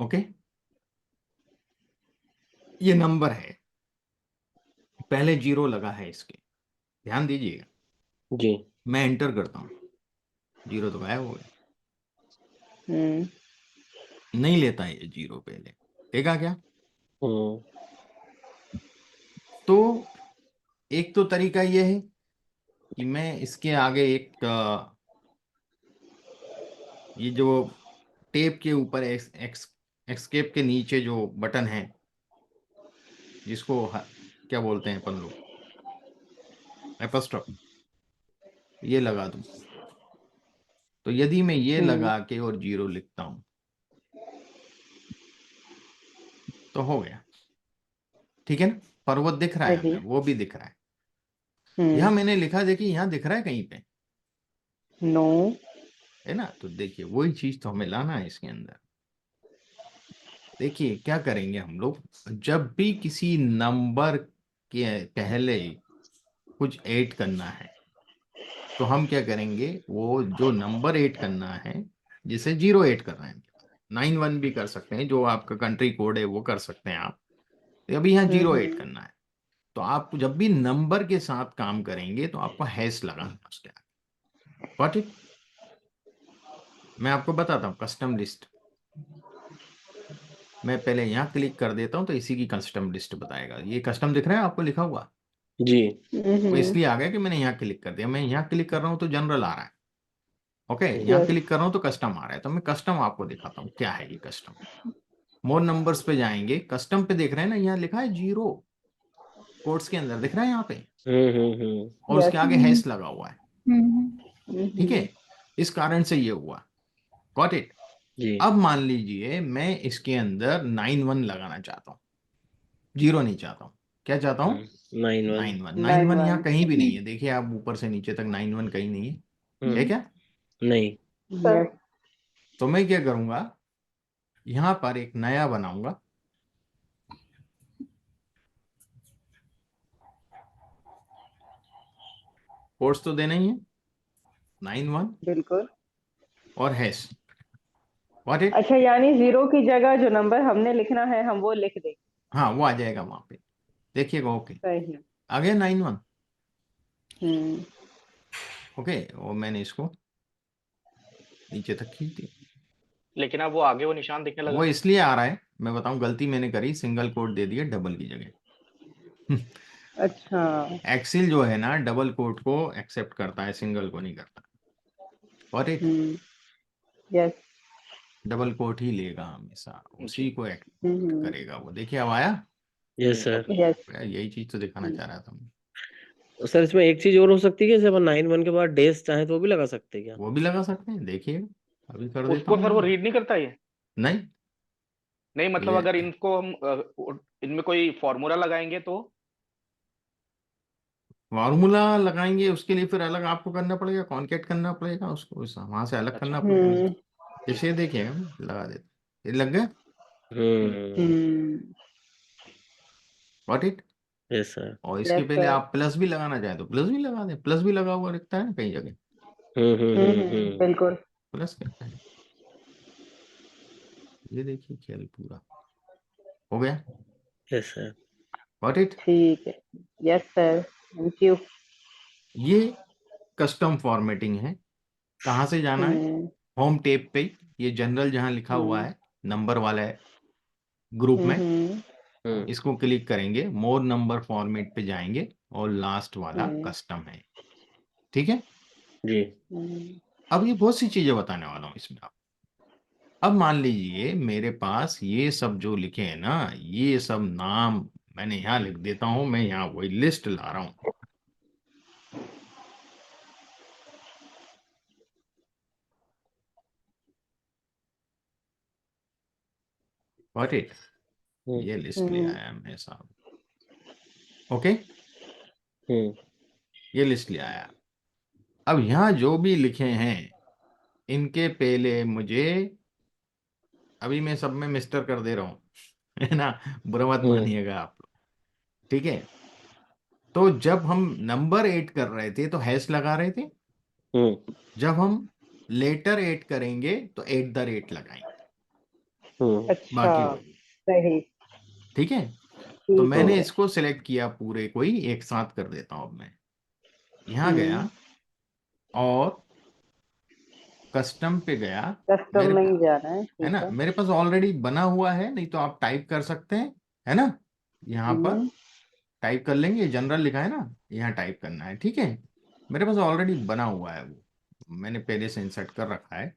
ओके, ये नंबर है, पहले 0 लगा है इसके, ध्यान दीजिएगा। जी मैं एंटर करता हूँ, 0 तो गायब हो गया, नहीं लेता है ये 0 पहले, देखा क्या? तो एक तो तरीका ये है कि मैं इसके आगे एक ये जो टेप के ऊपर एस्केप के नीचे जो बटन है, जिसको क्या बोलते हैं अपन लोग, एपोस्ट्रोफ, ये लगा दूं। तो यदि मैं ये लगा के और 0 लिखता हूं तो हो गया, ठीक है ना? पर्वत दिख रहा है सही। हमें, वो भी दिख रहा है। यहाँ मैंने लिखा, देखिए यहाँ दिख रहा है कहीं पे, नो। है ना? तो देखिए वही चीज तो हमें लाना है इसके अंदर। देखिए क्या करेंगे हम लोग, जब भी किसी नंबर के पहले कुछ ऐड करना है तो हम क्या करेंगे, वो जो नंबर ऐड करना है, जिसे 0 ऐड करना है, 91 भी कर सकते हैं, जो आपका कंट्री कोड है वो कर सकते हैं आप। तो अभी यहाँ 0 ऐड करना है, तो आप जब भी नंबर के साथ काम करेंगे तो आपको हैश लगाना है उसके आगे। Got it? मैं आपको बताता हूँ कस्टम लिस्ट। मैं पहले यहाँ क्लिक कर देता हूँ तो इसी की कस्टम लिस्ट बताएगा। ये कस्टम दिख रहा है आपको लिखा हुआ? जी। वो इसलिए आ गया कि मैंने यहाँ क्लिक कर दिया। मैं यहाँ क्लिक कर रहा हूँ तो जनरल आ रहा है, ओके। यहाँ Yes. क्लिक कर रहा हूँ तो कस्टम आ रहा है। तो मैं कस्टम आपको दिखाता हूँ क्या है ये कस्टम। मोर नंबर्स पे जाएंगे, कस्टम पे देख रहे हैं ना, यहाँ लिखा है 0, कोड्स के अंदर दिख रहा है यहाँ पे, और उसके Yes. आगे हैश लगा हुआ है, ठीक है? इस कारण से ये हुआ। Got it? जी। अब मान लीजिए मैं इसके अंदर 91 लगाना चाहता हूँ, 0 नहीं चाहता हूँ। क्या चाहता हूँ? 91। 91 यहाँ कहीं भी नहीं है। देखिए आप ऊपर से नीचे तक 91 कहीं नहीं है, है क्या? नहीं। Yes. तो मैं क्या करूंगा, यहाँ पर एक नया बनाऊंगा, कोर्स तो देना ही है, 91 बिल्कुल। और हैश। What it? अच्छा, यानी 0 की जगह जो नंबर हमने लिखना है हम वो लिख देंगे। हाँ वो आ जाएगा वहां पे, देखिएगा। ओके, सही। आ गया 91। हम्म। ओके, और मैंने इसको नीचे तक खींच दिया। लेकिन अब वो आगे वो निशान दिखने वो लगा। इसलिए आ रहा है, मैं बताऊं, गलती मैंने करी, सिंगल कोट दे दिया डबल की जगह। अच्छा। एक्सेल जो है ना, डबल कोट को एक्सेप्ट करता है, सिंगल को नहीं करता। और एक यस। डबल कोट ही लेगा हमेशा, उसी को एक्ट करेगा वो। देखिए अब आया। Yes sir. यस। यही चीज तो दिखाना चाह रहा था मैं। सर इसमें एक चीज और हो सकती है कि जैसे अपन 91 के बाद डेज चाहे तो वो भी लगा सकते हैं क्या? वो भी लगा सकते हैं, देखिए अभी कर देता उसको सर वो हूँ। रीड नहीं करता ये? नहीं, नहीं मतलब ये अगर इनको हम इनमें कोई फॉर्मूला लगाएंगे तो? फार्मूला लगाएंगे उसके लिए फिर अलग आपको करना पड़ेगा, कॉन्केट करना पड़ेगा उसको, वहां से अलग अच्छा। करना पड़ेगा। जैसे देखिएगा, लगा देते, ये लग गया। Got it? Yes sir. और इसके यस पहले सर। आप प्लस भी लगाना चाहें तो प्लस भी लगा दें। प्लस भी लगा हुआ दिखता है ना कई जगह, बिल्कुल। प्लस करते हैं। ये देखिए खेल पूरा हो गया। Yes sir. Got it? ठीक है। Yes sir, thank you. ये कस्टम फॉर्मेटिंग है। कहाँ से जाना है? होम टेप पे, ये जनरल जहां लिखा हुआ है नंबर वाला ग्रुप में, इसको क्लिक करेंगे, मोर नंबर फॉर्मेट पे जाएंगे और लास्ट वाला कस्टम है, ठीक है? जी। अब ये बहुत सी चीजें बताने वाला हूँ इसमें आप। अब मान लीजिए मेरे पास ये सब जो लिखे हैं ना, ये सब नाम मैंने यहाँ लिख देता हूँ। मैं यहाँ वही लिस्ट ला रहा हूँ। Got it? ये लिस्ट ले आया मैं साहब, ओके। ये लिस्ट ले आया। अब यहाँ जो भी लिखे हैं इनके पहले मुझे, अभी मैं सब में मिस्टर कर दे रहा हूँ, है ना, बुरा मत मानिएगा आप लोग, ठीक है? तो जब हम नंबर ऐड कर रहे थे तो हैश लगा रहे थे, जब हम लेटर ऐड करेंगे तो @ लगाएंगे, अच्छा, बाकी वही, सही। ठीक है? तो ठीक मैंने है। इसको सिलेक्ट किया, पूरे को ही एक साथ कर देता हूं। अब मैं यहाँ गया, और कस्टम पे गया, कस्टम मेरे में ही जाना है, है ठीक ना, है। मेरे पास ऑलरेडी बना हुआ है, नहीं तो आप टाइप कर सकते हैं, है ना, यहाँ पर हम्म, टाइप कर लेंगे, जनरल लिखा है ना, यहाँ टाइप करना है, ठीक है। मेरे पास ऑलरेडी बना हुआ है, वो मैंने पहले से इंसर्ट कर रखा है।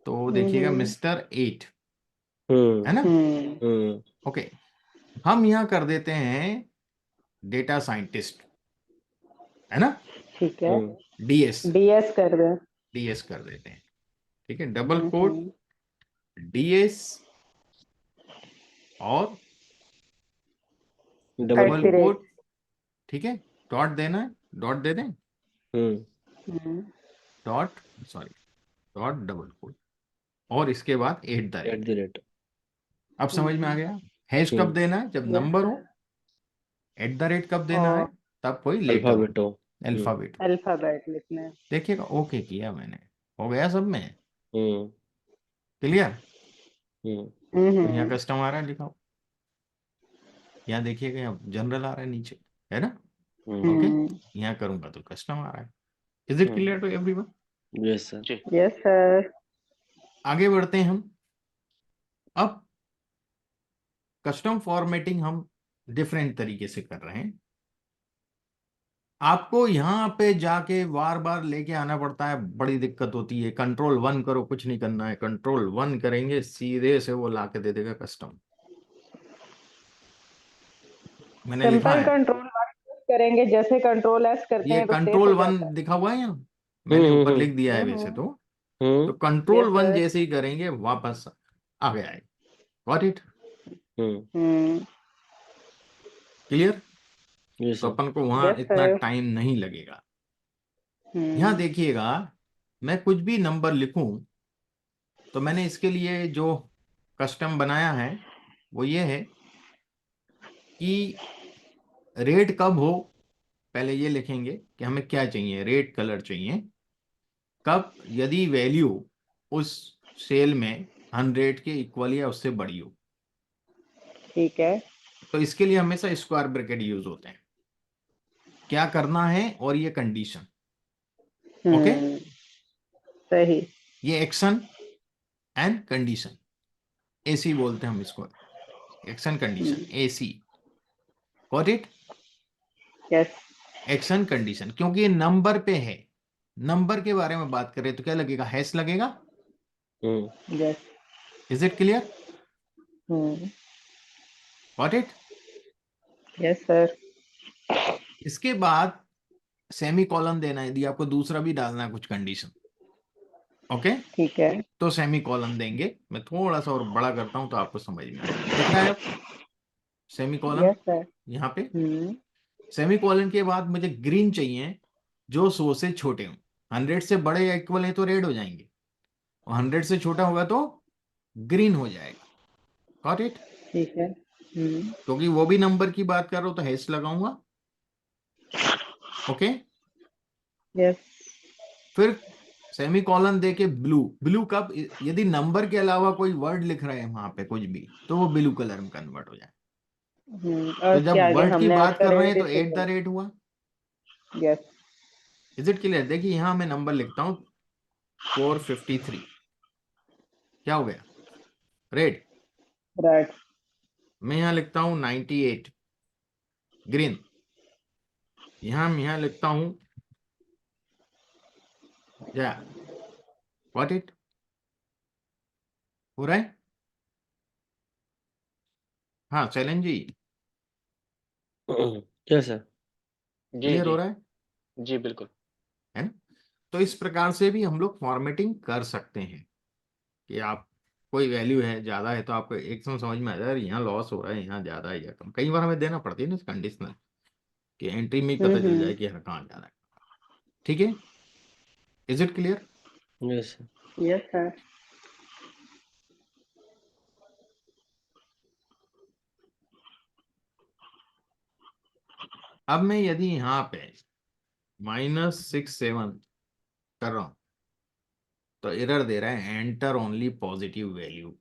तो देखिएगा हम्म, मिस्टर 8, हम्म है ना, हम्म ओके। हम यहाँ कर देते हैं डेटा साइंटिस्ट, है ना, ठीक है। डीएस, डीएस कर दे। डीएस कर देते हैं, ठीक है, डबल कोट हम्म, डीएस और डबल डबल @ कोट, ठीक है, डॉट देना है, डॉट दे दें, हम्म हम्म, dot, sorry, dot double quote, और इसके बाद @ @ अब समझ में आ गया। हैश कब देना है, जब यस नंबर हो। सर। @ कब देना है, और तब कोई लेटर हो, अल्फाबेट हो। अल्फाबेट। अल्फाबेट लिखना है। देखिएगा ओके किया मैंने, हो गया सब में, हम्म क्लियर। हम्म तो यहाँ हम्म, कस्टम आ रहा है लिखा हो, यहाँ देखिएगा, यहाँ जनरल आ रहा है नीचे, है ना, ओके। यहाँ करूंगा तो कस्टम आ रहा है। Is it clear to everyone? Yes sir. जी यस सर। आगे बढ़ते हैं हम। अब कस्टम फॉर्मेटिंग हम डिफरेंट तरीके से कर रहे हैं। आपको यहाँ पे जाके बार बार लेके आना पड़ता है, बड़ी दिक्कत होती है। Ctrl+1 करो, कुछ नहीं करना है, Ctrl+1 करेंगे सीधे से वो लाके दे देगा कस्टम। मैंने लिखा सिंपल है, कंट्रोल करेंगे, जैसे Ctrl+S करते ये हैं तो सेव हो Ctrl+1 जाता है। दिखा हुआ है यहाँ, मैंने ऊपर लिख दिया है वैसे हम्म, तो यस Ctrl+1 सर। जैसे ही करेंगे वापस आ गया है। Got it? Hmm, clear? Yes तो सर। अपन को वहां यस इतना सर। टाइम नहीं लगेगा। यहाँ देखिएगा, मैं कुछ भी नंबर लिखूं तो मैंने इसके लिए जो कस्टम बनाया है वो ये है कि रेट कब हो, पहले ये लिखेंगे कि हमें क्या चाहिए, रेट कलर चाहिए कब, यदि वैल्यू उस सेल में 100 के इक्वल या उससे बड़ी हो। ठीक है। तो इसके लिए हमेशा स्क्वायर ब्रैकेट यूज होते हैं, क्या करना है और ये कंडीशन, ओके। सही। ये एक्शन एंड कंडीशन, एसी बोलते हैं हम इसको, action condition, AC. Got it? Yes. Action condition, क्योंकि ये नंबर पे है, नंबर के बारे में बात करें तो क्या लगेगा, हैश लगेगा। Yes. Is it clear? Got it? Yes sir. इसके बाद सेमी कॉलन देना है, यदि आपको दूसरा भी डालना है कुछ कंडीशन, ओके, ठीक है। तो सेमी कॉलन देंगे। मैं थोड़ा सा और बड़ा करता हूं तो आपको समझ में आ जाएगा, दिख रहा है अब सेमी कॉलन यस सर। यहाँ पे। सेमी कॉलन के बाद मुझे ग्रीन चाहिए जो 100 से छोटे हों, 100 से बड़े या इक्वल है तो रेड हो जाएंगे, और 100 से छोटा होगा तो ग्रीन हो जाएगा। Got it? ठीक है। क्योंकि वो भी नंबर की बात कर रहा हूं तो हैश लगाऊंगा, ओके। यस। फिर सेमी कॉलन दे के ब्लू, ब्लू कब, यदि नंबर के अलावा कोई वर्ड लिख रहे हैं वहां पे कुछ भी तो वो ब्लू कलर में कन्वर्ट हो जाए। और तो उसके जब आगे वर्ड की हमने बात कर रहे हैं तो उसका @ हुआ। यस। Is it clear? देखिए यहां मैं नंबर लिखता हूं 453, क्या हो गया, रेड। राइट। मैं यहां लिखता हूं 98, ग्रीन। मैं यहां लिखता हूं, या व्हाट इट हो रहा है? हाँ शैलेन जी, यस सर। जी क्लियर हो जी रहा है? जी बिल्कुल। है ना? तो इस प्रकार से भी हम लोग फॉर्मेटिंग कर सकते हैं कि आप कोई वैल्यू है ज्यादा है तो आपको एकदम समझ में आ जाए यहाँ लॉस हो रहा है, यहाँ ज्यादा है या कम। कई बार हमें देना पड़ती है ना कंडीशनल, कि एंट्री में ही पता चल जाए कि हाँ कहाँ ज्यादा है। ठीक है, is it clear? Yes sir. Yes sir. अब मैं यदि यहाँ पे -67 कर रहा हूं तो एरर दे रहा है एंटर ओनली पॉजिटिव वैल्यू।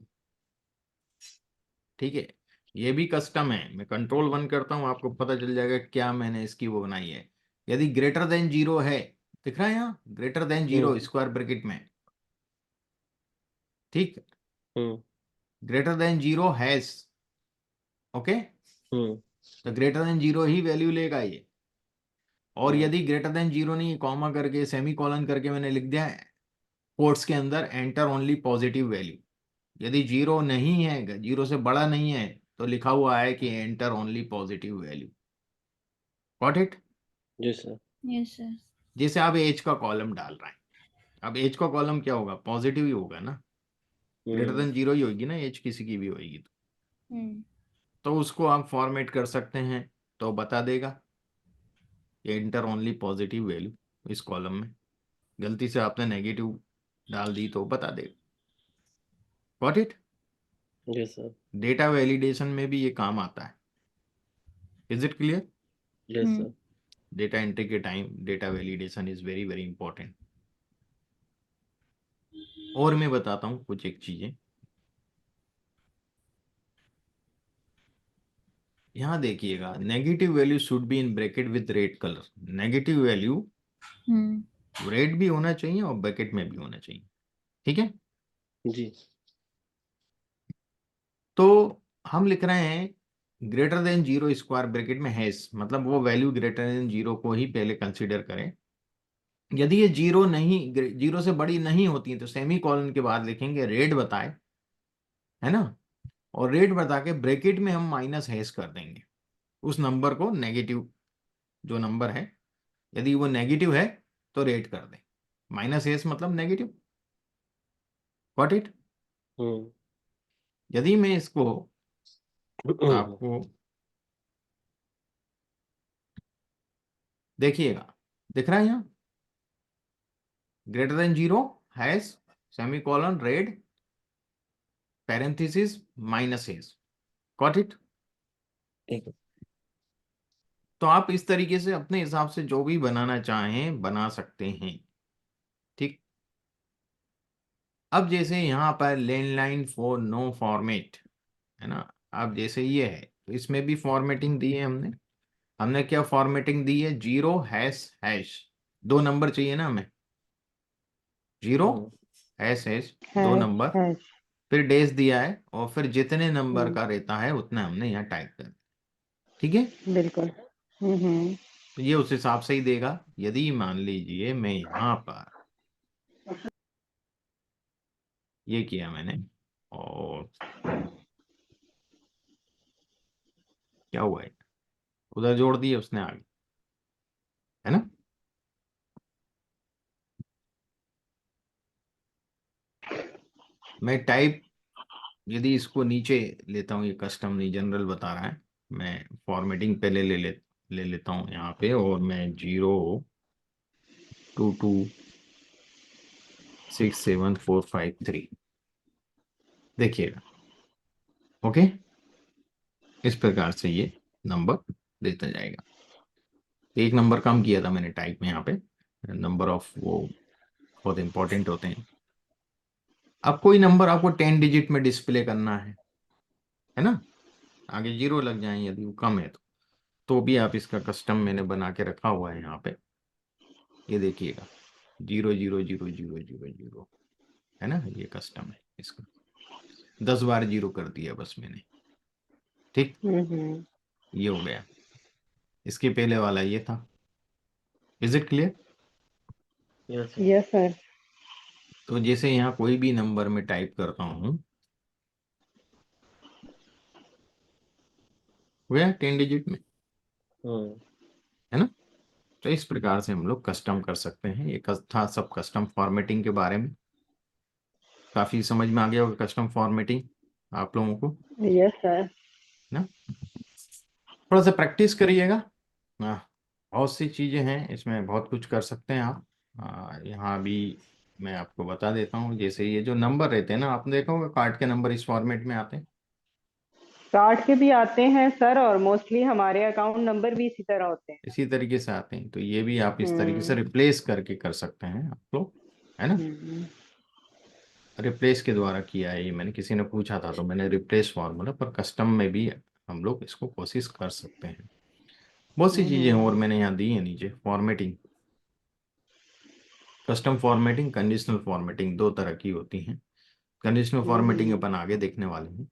ठीक है, ये भी कस्टम है, मैं Ctrl+1 करता हूं, आपको पता चल जाएगा क्या मैंने इसकी वो बनाई है। यदि > 0 है दिख रहा है यहाँ, ग्रेटर देन 0 स्क्वायर ब्रैकेट में, ठीक, ग्रेटर देन 0 हैज, ओके, तो ग्रेटर देन 0 ही वैल्यू लेगा ये। और यदि ग्रेटर देन 0 नहीं, कॉमा करके सेमी कॉलन करके मैंने लिख दिया है कोट्स के अंदर, एंटर ओनली पॉजिटिव वैल्यू। यदि 0 नहीं है, 0 से बड़ा नहीं है, तो लिखा हुआ है कि enter only positive value. Got it? जी सर। Yes sir. जैसे आप एज का कॉलम डाल रहे हैं, अब एज का कॉलम क्या होगा, पॉजिटिव ही होगा ना, ग्रेटर देन 0 ही होगी ना, एज किसी की भी होगी तो उसको आप फॉर्मेट कर सकते हैं, तो बता देगा एंटर ओनली पॉजिटिव वैल्यू इस कॉलम में। गलती से आपने नेगेटिव डाल दी तो बता देगा। Got it? जी सर। डेटा वैलिडेशन में भी ये काम आता है। Is it clear? Yes sir. Data entry के time data validation is very very important. और मैं बताता हूँ कुछ एक चीजें। यहाँ देखिएगा, negative value should be in bracket with red colour. Negative value red भी होना चाहिए और ब्रैकेट में भी होना चाहिए, ठीक है? जी। तो हम लिख रहे हैं ग्रेटर देन 0 स्क्वायर ब्रैकेट में हैज, मतलब वो वैल्यू ग्रेटर देन 0 को ही पहले कंसीडर करें। यदि ये 0 नहीं, 0 से बड़ी नहीं होती है, तो सेमी कॉलन के बाद लिखेंगे रेड बताए, है ना, और रेड बता के ब्रैकेट में हम माइनस हैश कर देंगे उस नंबर को, नेगेटिव जो नंबर है, यदि वो नेगेटिव है तो रेड कर दें, माइनस हैश मतलब नेगेटिव। Got it? यदि मैं इसको आपको देखिएगा, दिख रहा है यहाँ, greater than 0 hash semi colon red parenthesis minus hash. Got it? तो आप इस तरीके से अपने हिसाब से जो भी बनाना चाहें बना सकते हैं, ठीक। अब जैसे यहाँ पर लैंडलाइन फॉर नो फॉर्मेट है ना, अब जैसे ये है तो इसमें भी फॉर्मेटिंग दी है हमने। हमने क्या फॉर्मेटिंग दी है, 0 हैश हैश, 2 नंबर चाहिए ना हमें, 0 हैश हैश 2 नंबर, फिर डैश दिया है, और फिर जितने नंबर का रहता है उतना हमने यहाँ टाइप कर, ठीक है? बिल्कुल। तो ये उस हिसाब से ही देगा। यदि मान लीजिए मैं यहाँ पर ये किया मैंने, और क्या हुआ है, उधर जोड़ दिए उसने आगे, है ना, मैं टाइप यदि इसको नीचे लेता हूँ, ये कस्टम नहीं जनरल बता रहा है, मैं फॉर्मेटिंग पहले ले लेता हूँ यहाँ पे, और मैं 0226745 देखिएगा, ओके, इस प्रकार से ये नंबर देता जाएगा। एक नंबर कम किया था मैंने टाइप में यहाँ पे, नंबर ऑफ वो बहुत इंपॉर्टेंट होते हैं। अब कोई नंबर आपको 10 डिजिट में डिस्प्ले करना है ना, आगे 0 लग जाए यदि वो कम है तो भी आप इसका कस्टम मैंने बना के रखा हुआ है यहाँ पे, ये देखिएगा 0000000 है ना, ये कस्टम है इसका, 10 बार 0 कर दिया बस मैंने, ठीक, ये हो गया। इसके पहले वाला ये था। Is it clear? Yes sir. तो जैसे यहाँ कोई भी नंबर में टाइप करता हूँ, हुआ 10 डिजिट में, है ना, तो इस प्रकार से हम लोग कस्टम कर सकते हैं। ये था सब कस्टम फॉर्मेटिंग के बारे में। काफी समझ में आ गया होगा कस्टम फॉर्मेटिंग आप लोगों को, यस सर। ना, थोड़ा सा प्रैक्टिस करिएगा। बहुत सी चीजें हैं इसमें, बहुत कुछ कर सकते हैं आप। यहाँ भी मैं आपको बता देता हूँ, जैसे ये जो नंबर रहते हैं ना, आपने देखा होगा कार्ड के नंबर इस फॉर्मेट में आते हैं, कार्ड के भी आते हैं सर, और मोस्टली हमारे अकाउंट नंबर भी इसी तरह होते हैं। इसी तरीके से आते हैं। तो ये भी आप इस तरीके से रिप्लेस करके कर सकते हैं आप लोग, है ना। रिप्लेस के द्वारा किया है ये मैंने, किसी ने पूछा था तो मैंने रिप्लेस फॉर्मूला, पर कस्टम में भी हम लोग इसको कोशिश कर सकते हैं। बहुत सी चीजें हैं और मैंने यहाँ दी है नीचे formatting, custom formatting, conditional formatting, दो तरह की होती हैं। कंडीशनल फॉर्मेटिंग अपन आगे देखने वाले हैं।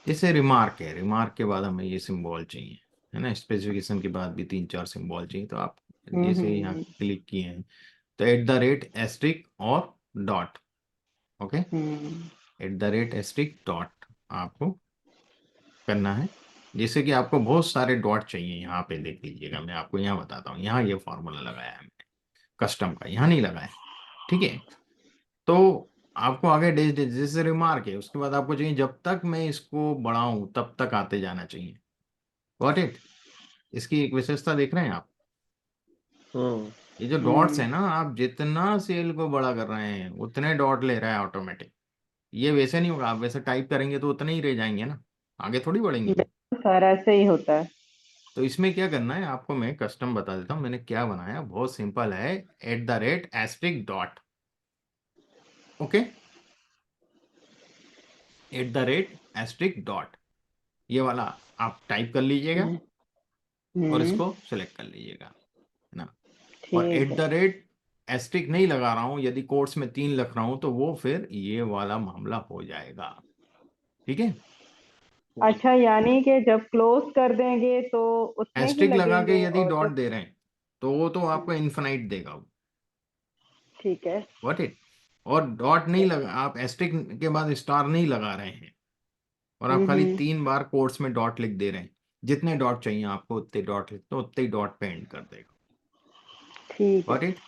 जैसे रिमार्क है, रिमार्क के बाद हमें ये सिंबल चाहिए, है ना, स्पेसिफिकेशन के बाद भी 3-4 सिंबल चाहिए। तो आप जैसे यहाँ क्लिक किए हैं तो @ और डॉट, ओके, @ आपको करना है। जैसे कि आपको बहुत सारे डॉट चाहिए, यहाँ पे देख लीजिएगा, मैं आपको यहाँ बताता हूँ, यहाँ ये फॉर्मूला लगाया है मैंने कस्टम का, यहाँ नहीं लगाया, ठीक है। तो आपको आगे जैसे रिमार्क है, उसके बाद आपको चाहिए जब तक मैं इसको बढ़ाऊं तब तक आते जाना चाहिए। Got it? इसकी एक विशेषता देख रहे हैं आप, ये जो डॉट्स है ना, आप जितना सेल को बड़ा कर रहे हैं उतने डॉट ले रहा है ऑटोमेटिक। ये वैसे नहीं होगा, आप वैसे टाइप करेंगे तो उतने ही रह जाएंगे ना, आगे थोड़ी बढ़ेंगे। सर ऐसे ही होता है। तो इसमें क्या करना है आपको, मैं कस्टम बता देता हूँ मैंने क्या बनाया, बहुत सिंपल है, @*, ओके, @*, ये वाला आप टाइप कर लीजिएगा और इसको सेलेक्ट कर लीजिएगा, है ना। और ठीक है। @ नहीं लगा रहा हूं, यदि कोट्स में 3 लिख रहा हूं तो वो फिर ये वाला मामला हो जाएगा, ठीक है। अच्छा, यानी कि जब क्लोज कर देंगे तो उतने ही * लगा के लगेंगे यदि और डॉट जब दे रहे हैं तो वो तो आपको इन्फिनाइट देगा वो, ठीक है। What it. और डॉट नहीं लगा, आप * के बाद स्टार नहीं लगा रहे हैं और आप खाली 3 बार कोट्स में डॉट लिख दे रहे हैं, जितने डॉट चाहिए आपको उतने डॉट लिख दो, उतने ही डॉट पे एंड कर देगा, ठीक है। What it.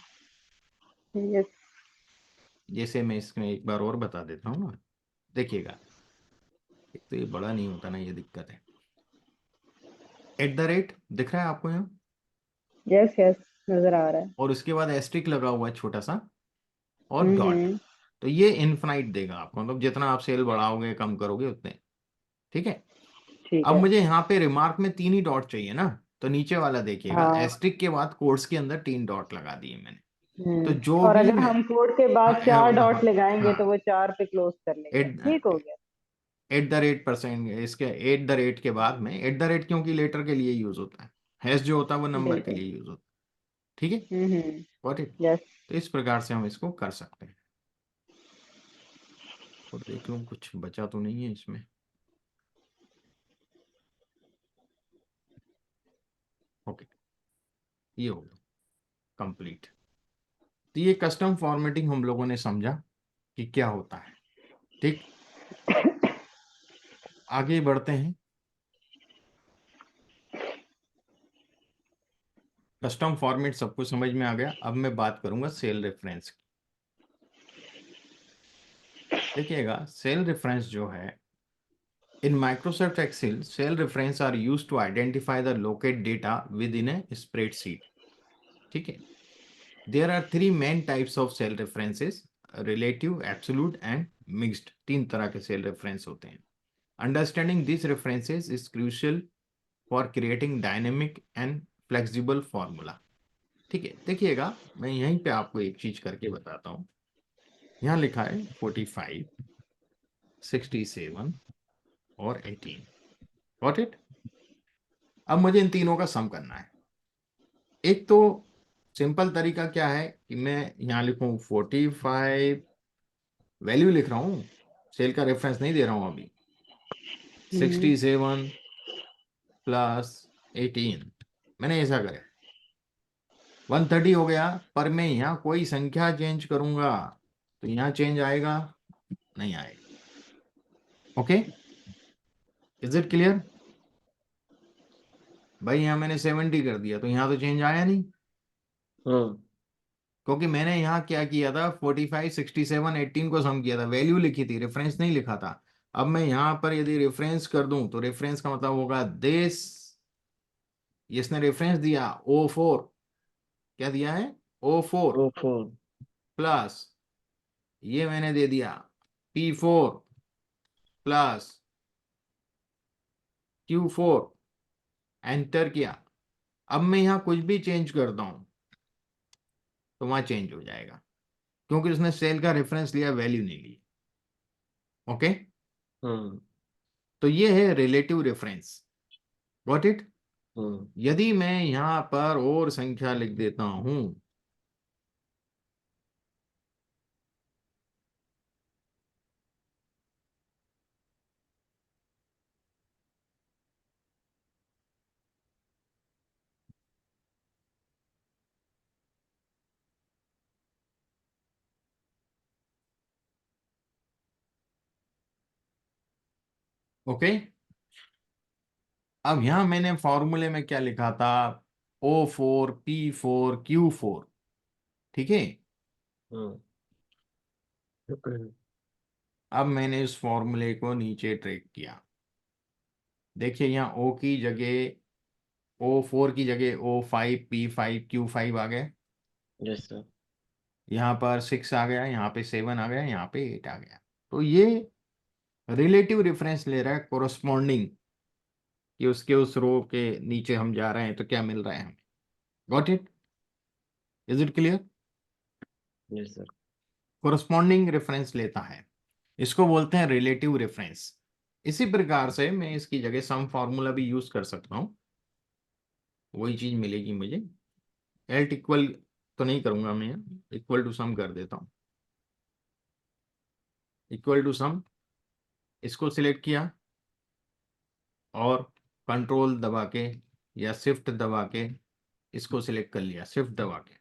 यस। जैसे मैं इसमें एक बार और बता देता हूँ ना, देखिएगा, एक तो ये बड़ा नहीं होता ना, ये दिक्कत है। @ दिख रहा है आपको यहाँ, यस यस, नजर आ रहा है। और उसके बाद * लगा हुआ है छोटा सा, और डॉट। तो ये इन्फिनाइट देगा आपको, मतलब जितना आप सेल बढ़ाओगे कम करोगे उतने, ठीक है। ठीक अब है। मुझे यहाँ पे रिमार्क में 3 ही डॉट चाहिए ना, तो नीचे वाला देखिएगा, हाँ। * के बाद कोट्स के अंदर 3 डॉट लगा दिए मैंने। तो जो और भी अगर मैं, हम कोड के बाद हाँ 4 हाँ डॉट लगाएंगे तो हाँ, वो 4 पे क्लोज कर लेगा। ठीक हो गया। @% इसके @ के बाद में क्योंकि लेटर के लिए यूज होता है, हैश जो होता है वो नंबर के बिल्कुल। लिए यूज होता है, ठीक है, व्हाट इट। यस। तो इस प्रकार से हम इसको कर सकते हैं। और देख लूं कुछ बचा तो नहीं है इसमें, ओके, ये हो गया कंप्लीट। तो ये कस्टम फॉर्मेटिंग हम लोगों ने समझा कि क्या होता है, ठीक। आगे बढ़ते हैं। कस्टम फॉर्मेट सबको समझ में आ गया, अब मैं बात करूंगा सेल रेफरेंस की। देखिएगा, सेल रेफरेंस जो है, in Microsoft Excel, cell reference are used to identify the locate data within a spreadsheet, ठीक है। There are 3 main types of cell references: relative, absolute and mixed। 3 तरह के सेल रेफरेंस होते हैं। Understanding these references is crucial for creating dynamic and flexible formula, ठीक है। देखिएगा, मैं यहीं पे आपको एक चीज करके बताता हूँ। यहाँ लिखा है 45, 67 और 18, गॉट इट। अब मुझे इन तीनों का सम करना है। एक तो सिंपल तरीका क्या है कि मैं यहाँ लिखूं 45, वैल्यू लिख रहा हूँ, सेल का रेफरेंस नहीं दे रहा हूँ अभी, 67 प्लस 18, मैंने ऐसा करे 130 हो गया। पर मैं यहाँ कोई संख्या चेंज करूंगा तो यहाँ चेंज आएगा नहीं आएगा, ओके, इज इट क्लियर। भाई यहाँ मैंने 70 कर दिया तो यहाँ तो चेंज आया नहीं, क्योंकि मैंने यहाँ क्या किया था, 45, 67, 18 को सम किया था, वैल्यू लिखी थी, रेफरेंस नहीं लिखा था। अब मैं यहाँ पर यदि रेफरेंस कर दूं तो रेफरेंस का मतलब होगा दिस, इसने रेफरेंस दिया O4, क्या दिया है O4, प्लस ये मैंने दे दिया P4 प्लस Q4, एंटर किया। अब मैं यहाँ कुछ भी चेंज करता हूं तो वहां चेंज हो जाएगा, क्योंकि उसने सेल का रेफरेंस लिया, वैल्यू नहीं ली, ओके। तो ये है रिलेटिव रेफरेंस, गॉट इट। यदि मैं यहाँ पर और संख्या लिख देता हूं ओके। अब यहां मैंने फॉर्मूले में क्या लिखा था, O4P4Q4, ठीक है। हम्म अब मैंने इस फॉर्मूले को नीचे ट्रैक किया। देखिए यहाँ O की जगह, O4 की जगह O5P5Q5 आ गए, यस सर। यहाँ पर 6 आ गया, यहाँ पे 7 आ गया, यहाँ पे 8 आ गया। तो ये रिलेटिव रेफरेंस ले रहा है कोरस्पॉन्डिंग, कि उसके उस रो के नीचे हम जा रहे हैं तो क्या मिल रहा है हमें। Got it? Is it clear? Yes sir. Corresponding reference लेता है, इसको बोलते हैं रिलेटिव रेफरेंस। इसी प्रकार से मैं इसकी जगह सम फार्मूला भी यूज कर सकता हूँ, वही चीज मिलेगी मुझे। एल्ट इक्वल तो नहीं करूंगा मैं, इक्वल टू सम कर देता हूँ। इक्वल टू सम, इसको सिलेक्ट किया और कंट्रोल दबा के या शिफ्ट दबा के इसको सिलेक्ट कर लिया, शिफ्ट दबा के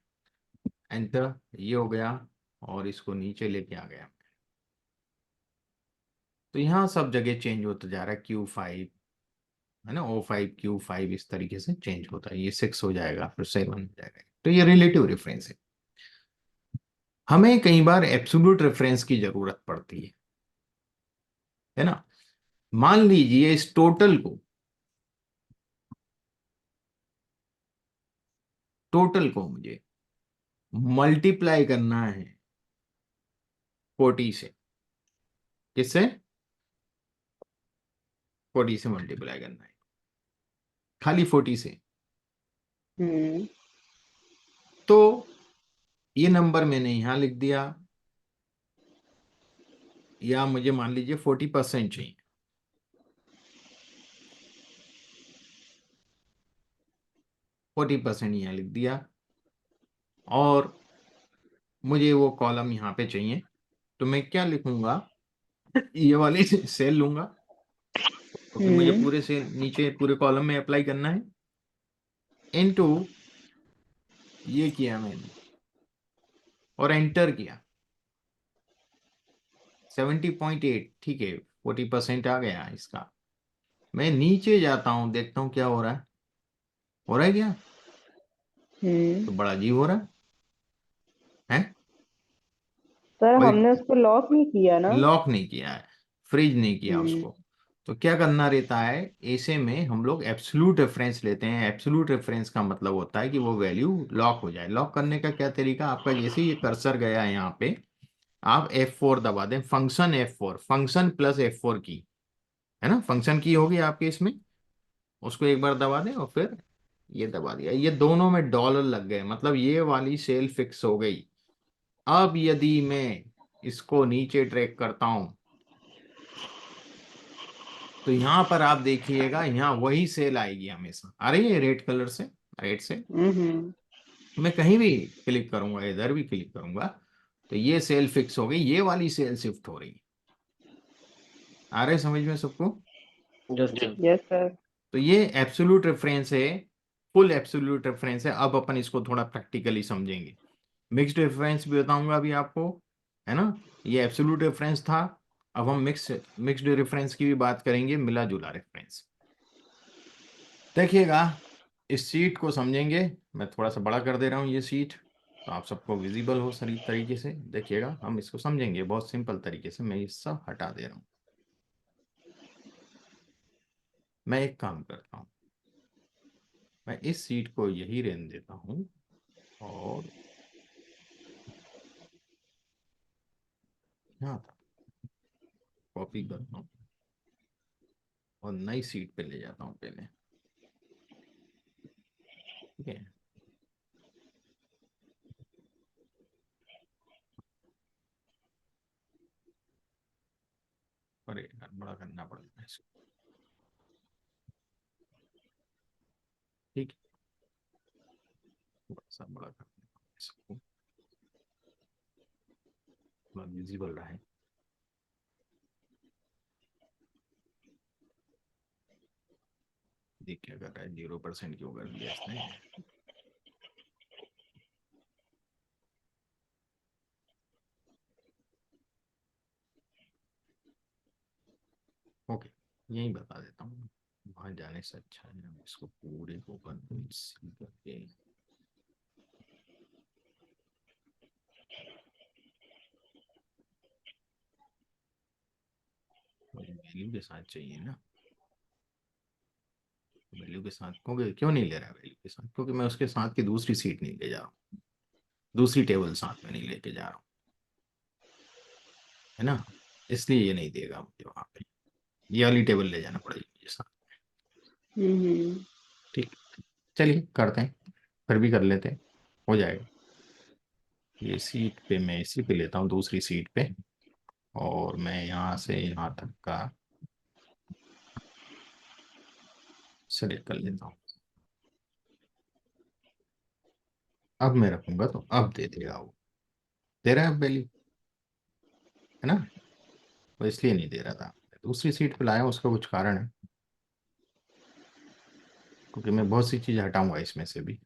एंटर, ये हो गया और इसको नीचे लेके आ गया। तो यहाँ सब जगह चेंज होता जा रहा है, Q5 है ना, O5Q5 इस तरीके से चेंज होता है। ये 6 हो जाएगा, फिर 7 हो जाएगा। तो ये रिलेटिव रेफरेंस है। हमें कई बार एब्सोल्यूट रेफरेंस की जरूरत पड़ती है ना। मान लीजिए इस टोटल को मुझे मल्टीप्लाई करना है 40 से। किससे? 40 से मल्टीप्लाई करना है, खाली 40 से। हम्म तो ये नंबर मैंने यहां लिख दिया, या मुझे मान लीजिए 40% चाहिए। 40% यहां लिख दिया और मुझे वो कॉलम यहाँ पे चाहिए। तो मैं क्या लिखूंगा, ये वाली सेल लूंगा, क्योंकि मुझे हम्म पूरे से नीचे पूरे कॉलम में अप्लाई करना है। इनटू ये किया मैंने और एंटर किया, 70.8, ठीक है, 40% आ गया इसका। मैं नीचे जाता हूं, देखता हूं क्या हो रहा है। हो रहा है क्या? तो बड़ा अजीब हो रहा है। सर भाई हमने उसको लॉक नहीं किया ना। लॉक नहीं किया है, फ्रीज नहीं किया हम्म उसको। तो क्या करना रहता है, ऐसे में हम लोग एब्सोल्यूट रेफरेंस लेते हैं। एब्सोल्यूट रेफरेंस का मतलब होता है कि वो वैल्यू लॉक हो जाए। लॉक करने का क्या तरीका, आपका जैसे ये कर्सर गया है यहाँ पे, आप F4 दबा दें, function F4, function plus F4 की, है ना, फंक्शन की होगी आपके इसमें, उसको एक बार दबा दें और फिर ये दबा दिया, ये दोनों में डॉलर लग गए, मतलब ये वाली सेल फिक्स हो गई। अब यदि मैं इसको नीचे ट्रैक करता हूं तो यहां पर आप देखिएगा, यहाँ वही सेल आएगी हमेशा, आ रही है रेड कलर से, रेड से। हम्म मैं कहीं भी क्लिक करूंगा, इधर भी क्लिक करूंगा, तो ये सेल फिक्स हो गई, ये वाली सेल शिफ्ट हो रही है। आ रहे समझ में सबको? Yes sir. Yes sir. तो ये एब्सोल्यूट रेफरेंस है, फुल एब्सोल्यूट रेफरेंस है। अब अपन इसको थोड़ा प्रैक्टिकली समझेंगे। मिक्स्ड रेफरेंस भी बताऊंगा अभी आपको, है ना। ये एब्सोल्यूट रेफरेंस था, अब हम मिक्स्ड रेफरेंस की भी बात करेंगे, मिला जुला रेफरेंस। देखिएगा, इस सीट को समझेंगे। मैं थोड़ा सा बड़ा कर दे रहा हूँ ये सीट, तो आप सबको विजिबल हो सही तरीके से। देखिएगा, हम इसको समझेंगे बहुत सिंपल तरीके से। मैं ये सब हटा दे रहा हूँ। मैं एक काम करता हूँ, मैं इस सीट को यही रहने देता हूँ और यहाँ कॉपी करता हूँ और नई सीट पे ले जाता हूँ पहले, ठीक है। अरे यार, बड़ा करना पड़ेगा इसको, ठीक है, थोड़ा सा बड़ा कर देता हूँ इसको, थोड़ा विजिबल रहे। देख क्या कर रहा है, 0% क्यों कर दिया इसने। ओके, यही बता देता हूँ, वहां जाने से अच्छा है हम इसको पूरे को कंट्रोल सी करके वैल्यू के साथ चाहिए ना, वैल्यू के साथ क्यों नहीं ले रहा वैल्यू के साथ, क्योंकि मैं उसके साथ की दूसरी सीट नहीं ले जा रहा हूँ, दूसरी टेबल साथ में नहीं लेके जा रहा हूँ, है ना, इसलिए ये नहीं देगा मुझे वहां पे, ये वाली टेबल ले जाना पड़ेगी मुझे साथ। ठीक, चलिए करते हैं, फिर भी कर लेते हैं, हो जाएगा। ये सीट पे मैं इसी पे लेता हूँ, दूसरी सीट पे, और मैं यहाँ से यहाँ तक का सेलेक्ट कर लेता हूँ। अब मैं रखूंगा तो अब दे देगा वो, दे रहा है अब वैल्यू, है ना, तो इसलिए नहीं दे रहा था, दूसरी सीट पे लाया उसका कुछ कारण है, क्योंकि मैं बहुत सी चीज हटाऊंगा इसमें से भी।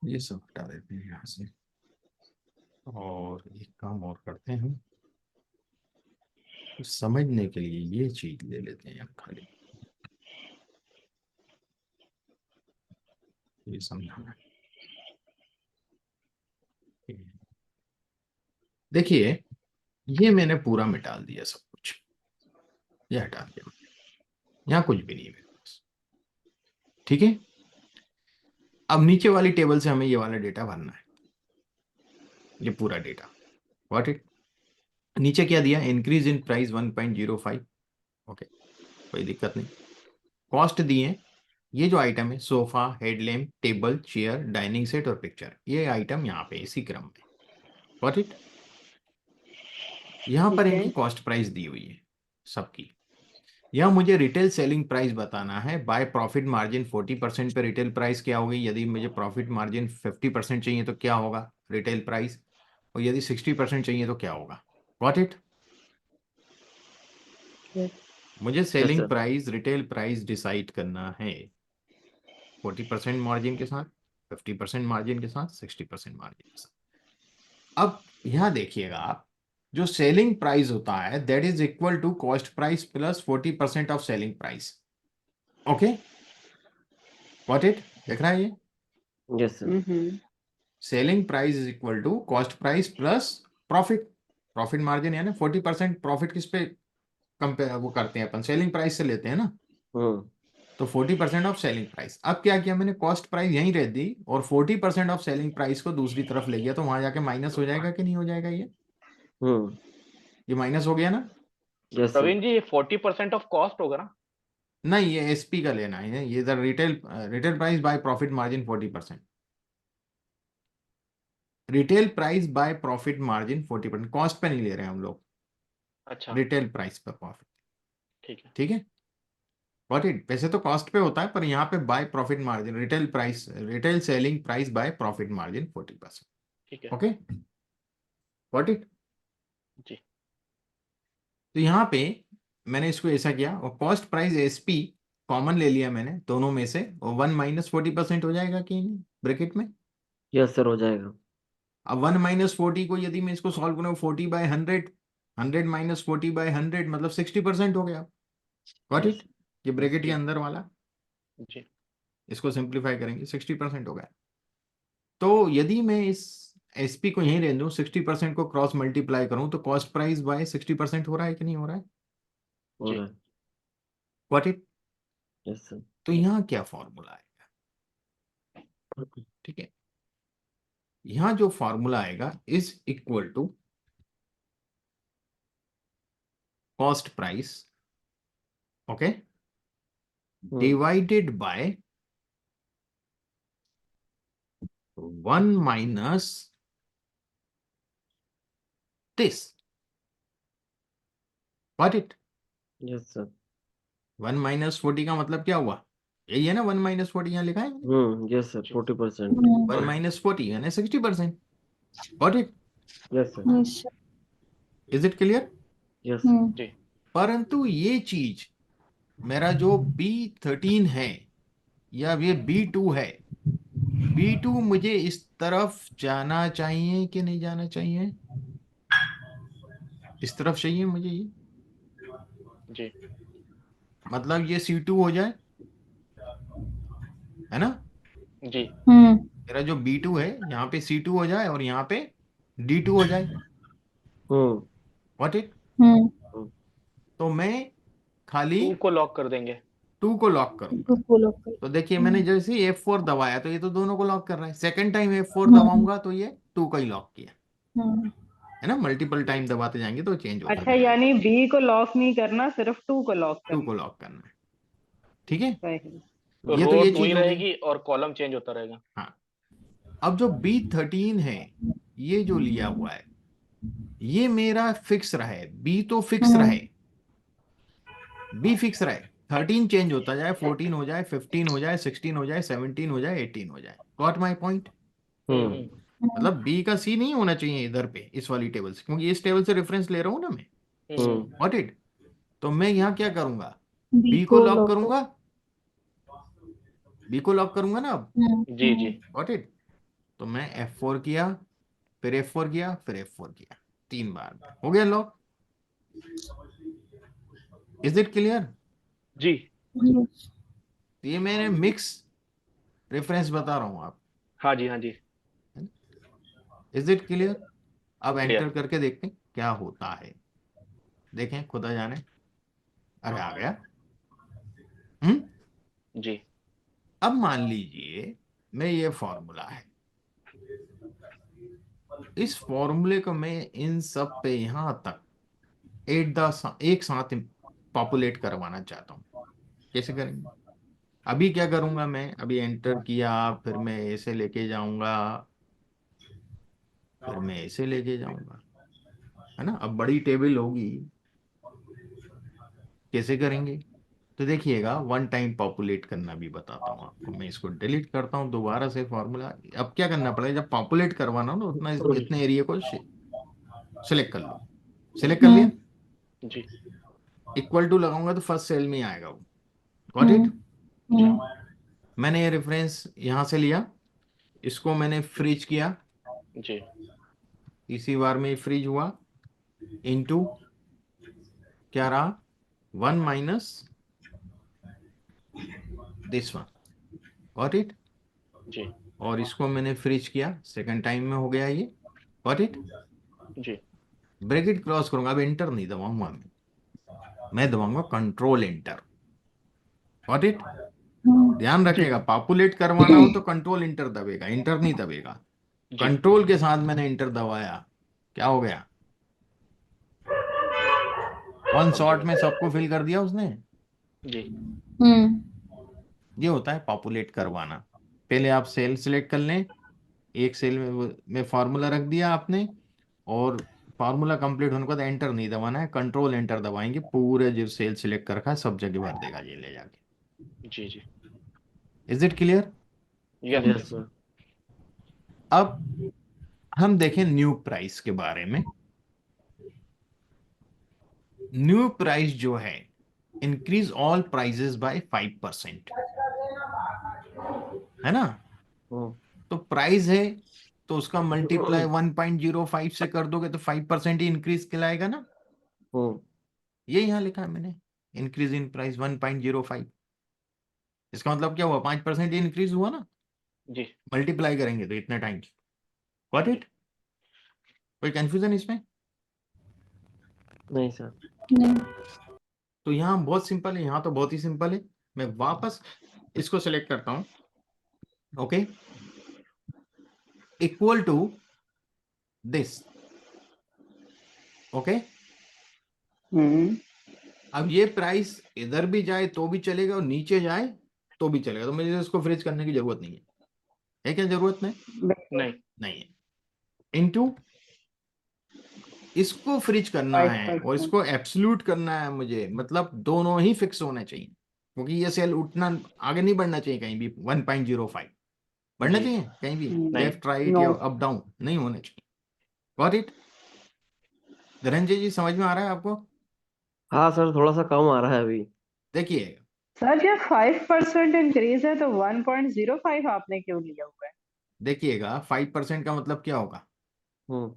ये सब हटा देते हैं यहाँ से, और एक काम और करते हैं हम, तो समझने के लिए ये चीज ले लेते हैं हम खाली, ये समझाना है। देखिए ये मैंने पूरा मिटा दिया सब कुछ, ये हटा दिया, यहाँ कुछ भी नहीं है मेरे पास, ठीक है। अब नीचे वाली टेबल से हमें ये वाला डेटा भरना है, ये पूरा डेटा, व्हाट इट, नीचे क्या दिया, इंक्रीज इन प्राइस 1.05, ओके कोई दिक्कत नहीं, कॉस्ट दिए, ये जो आइटम है sofa, headlamp, table, chair, dining set और पिक्चर, ये आइटम यहाँ पे इसी क्रम में, व्हाट इट, यहाँ पर ठीक है। इनकी कॉस्ट प्राइस दी हुई है सबकी। यह मुझे रिटेल सेलिंग प्राइस बताना है, बाय प्रॉफिट मार्जिन 40% पे रिटेल प्राइस क्या होगी, यदि मुझे प्रॉफिट मार्जिन 50% चाहिए तो क्या होगा रिटेल प्राइस, और यदि 60% चाहिए तो क्या होगा, व्हाट इट, Yes. मुझे yes selling sir. Price retail price decide करना है 40% मार्जिन के साथ, 50% मार्जिन के साथ, 60% मार्जिन के साथ। अब यहां देखिएगा आप, जो सेलिंग प्राइस होता है that is equal to cost price plus 40% of selling price, okay what it, देख रहा है ये, yes sir. Selling price is equal to cost price plus profit, profit margin यानी 40% प्रॉफिट किस पे कंपेयर वो करते हैं अपन, सेलिंग प्राइस से लेते हैं ना, तो 40% ऑफ सेलिंग प्राइस। अब क्या किया मैंने, कॉस्ट प्राइस यहीं रह दी और 40% ऑफ सेलिंग प्राइस को दूसरी तरफ ले गया, तो वहां जाके माइनस हो जाएगा कि नहीं हो जाएगा, ये माइनस हो गया ना, यस सर। प्रवीण जी ये 40% ऑफ कॉस्ट होगा ना? नहीं ये एसपी का लेना है, ये इधर retail price by profit margin 40%, retail price by profit margin 40%, cost पे नहीं ले रहे हैं हम लोग, अच्छा रिटेल प्राइस पर प्रॉफिट, ठीक है। ठीक है, गॉट इट, वैसे तो कॉस्ट पे होता है पर यहाँ पे by profit margin, retail price, retail selling price by profit margin 40%, ठीक है ओके गॉट इट। जी। तो यहाँ पे मैंने इसको ऐसा किया, और कॉस्ट प्राइस एसपी कॉमन ले लिया मैंने दोनों में से, और 1 माइनस 40% हो जाएगा कि ब्रैकेट में, यस सर हो जाएगा। अब 1 माइनस 40 को यदि मैं इसको सॉल्व करूँ 40/100, 100 माइनस 40/100 मतलब 60% हो गया, गॉट यस इट, ये ब्रैकेट के जी अंदर वाला, जी इसको सिंप्लीफाई करेंगे 60% हो गया। तो यदि मैं इस एसपी को यहीं रहने दूं, 60% को क्रॉस मल्टीप्लाई करूं, तो कॉस्ट प्राइस बाय 60% हो रहा है कि नहीं हो रहा है, हो जी रहा है। Got it. Yes sir. तो यहाँ क्या फॉर्मूला आएगा, ठीक है, यहाँ जो फॉर्मूला आएगा is equal to cost price, okay, divided by 1 minus this, got it, yes sir. 1 minus 40 का मतलब क्या हुआ, यही है ना, 1 माइनस 40 यहाँ लिखा है, यस सर 40%। 1 माइनस 40 यानी 60%, got it, yes sir. Is it clear. Yes जी परंतु ये चीज मेरा जो B13 है या ये B2 है, B2 मुझे इस तरफ जाना चाहिए कि नहीं जाना चाहिए? इस तरफ चाहिए मुझे ये, जी मतलब ये C2 हो जाए, है ना? जी मेरा जो B2 है यहाँ पे C2 हो जाए और यहाँ पे D2 हो जाए। हम्म व्हाट इट? हम्म तो मैं खाली 2 को लॉक कर देंगे। 2 को लॉक करूंगा। तो देखिए मैंने जैसे ही F4 दबाया तो ये तो दोनों को लॉक कर रहा है। सेकंड टाइम F4 दबाऊंगा तो ये 2 का ही लॉक किया, है ना? मल्टीपल टाइम दबाते जाएंगे तो चेंज होता अच्छा, जाएगा। यानी बी को लॉक नहीं करना, सिर्फ टू को लॉक 2 करना। को लॉक करना है, ठीक है? सही। ये तो रो ये 2 ही चीज हो गई। रहेगी और कॉलम चेंज होता रहेगा। हाँ, अब जो B13 है, ये जो लिया हुआ है, ये मेरा फिक्स रहे। B तो फिक्स रहे, B फिक्स रहे। 13 चेंज होता जाए, 14 हो जाए, 15 हो जाए, 16 हो जाए, 17 हो जाए, 18 हो जाए। Got my point? हम्म मतलब B का C नहीं होना चाहिए इधर पे इस वाली टेबल से, क्योंकि इस टेबल से रेफरेंस ले रहा हूं ना मैं। What it? तो मैं यहाँ क्या करूंगा? B को लॉक करूंगा, B को लॉक करूंगा ना अब। जी जी व्हाट इट? तो मैं F4 किया, फिर F4 किया, फिर F4 किया, 3 बार हो गया लॉक। Is it clear? जी ये मैंने मिक्स रेफरेंस बता रहा हूं आप। हाँ जी हाँ जी इज इट क्लियर? अब एंटर क्लियर। करके देखते हैं क्या होता है। देखें, खुदा जाने। अरे आ गया। जी अब मान लीजिए मैं, ये फॉर्मूला है, इस फॉर्मूले को मैं इन सब पे यहां तक एक साथ पॉपुलेट करवाना चाहता हूं। कैसे करेंगे? अभी क्या करूंगा मैं? अभी एंटर किया, फिर मैं ऐसे लेके जाऊंगा, फिर मैं ऐसे लेके जाऊंगा, है ना? अब बड़ी टेबल होगी, कैसे करेंगे? तो देखिएगा, वन टाइम पॉपुलेट करना भी बताता हूँ आपको। मैं इसको डिलीट करता हूँ, दोबारा से फॉर्मूला। अब क्या करना पड़ेगा? जब पॉपुलेट करवाना हो ना, उतना इतने एरिया को सिलेक्ट कर लो। सिलेक्ट कर लिया, जी इक्वल टू लगाऊंगा तो फर्स्ट सेल में आएगा वो। Got it? जी मैंने ये रेफरेंस यहां से लिया, इसको मैंने फ्रीज किया, जी इसी बार में फ्रीज हुआ, इनटू क्या रहा? 1 minus this one. Got it? जी और इसको मैंने फ्रीज किया, सेकंड टाइम में हो गया ये। Got it? जी ब्रैकेट क्रॉस करूंगा, अब एंटर नहीं दबाऊंगा मैं दबाऊंगा कंट्रोल एंटर। Got it? ध्यान जी रखिएगा, पॉपुलेट करवाना हो तो कंट्रोल इंटर दबेगा, इंटर नहीं दबेगा। जी कंट्रोल के साथ मैंने इंटर दबाया, क्या हो गया? वन शॉट में सबको फिल कर दिया उसने। जी ये होता है पॉपुलेट करवाना। पहले आप सेल सिलेक्ट कर लें, एक सेल में फॉर्मूला रख दिया आपने, और फार्मूला कंप्लीट होने के बाद एंटर नहीं दबाना है, कंट्रोल एंटर दबाएंगे, पूरे जो सेल सिलेक्ट कर रखा है सब जगह भर देगा ये ले जाके। जी जी is it clear? Yes yes sir. Sir अब हम देखें न्यू प्राइस के बारे में। न्यू प्राइस जो है, इंक्रीज ऑल प्राइजेस बाय 5%, है ना? हम्म तो प्राइस है तो उसका मल्टीप्लाई 1.05 से कर दोगे तो 5% ही इंक्रीज कहलाएगा ना। हम्म ये यहां लिखा है मैंने, इंक्रीज इन प्राइस 1.05। इसका मतलब क्या हुआ? 5% ही इंक्रीज हुआ ना। जी मल्टीप्लाई करेंगे तो इतने टाइम्स। Got it? कोई कंफ्यूजन इसमें? नहीं सर तो यहाँ बहुत सिंपल है, यहाँ तो बहुत ही सिंपल है। मैं वापस इसको सेलेक्ट करता हूं, okay, equal to this. Okay, अब ये प्राइस इधर भी जाए तो भी चलेगा और नीचे जाए तो भी चलेगा, तो मुझे इसको फ्रीज करने की जरूरत नहीं है क्या? जरूरत नहीं, नहीं नहीं है। इनटू इसको फ्रीज करना है और 5%। इसको एब्सोल्यूट करना है मुझे, मतलब दोनों ही फिक्स होने चाहिए, क्योंकि ये सेल उठना आगे नहीं बढ़ना चाहिए कहीं भी। 1.05 बढ़ना जी चाहिए कहीं भी, नहीं लेफ्ट राइट नो। या अप डाउन नहीं होना चाहिए। Got it? धनंजय जी समझ में आ रहा है आपको? हाँ सर थोड़ा सा कम आ रहा है अभी। देखिए, सर जब 5% इंक्रीज है तो 1.05 आपने क्यों लिया हुआ है? देखिएगा 5% का मतलब क्या होगा, हम्म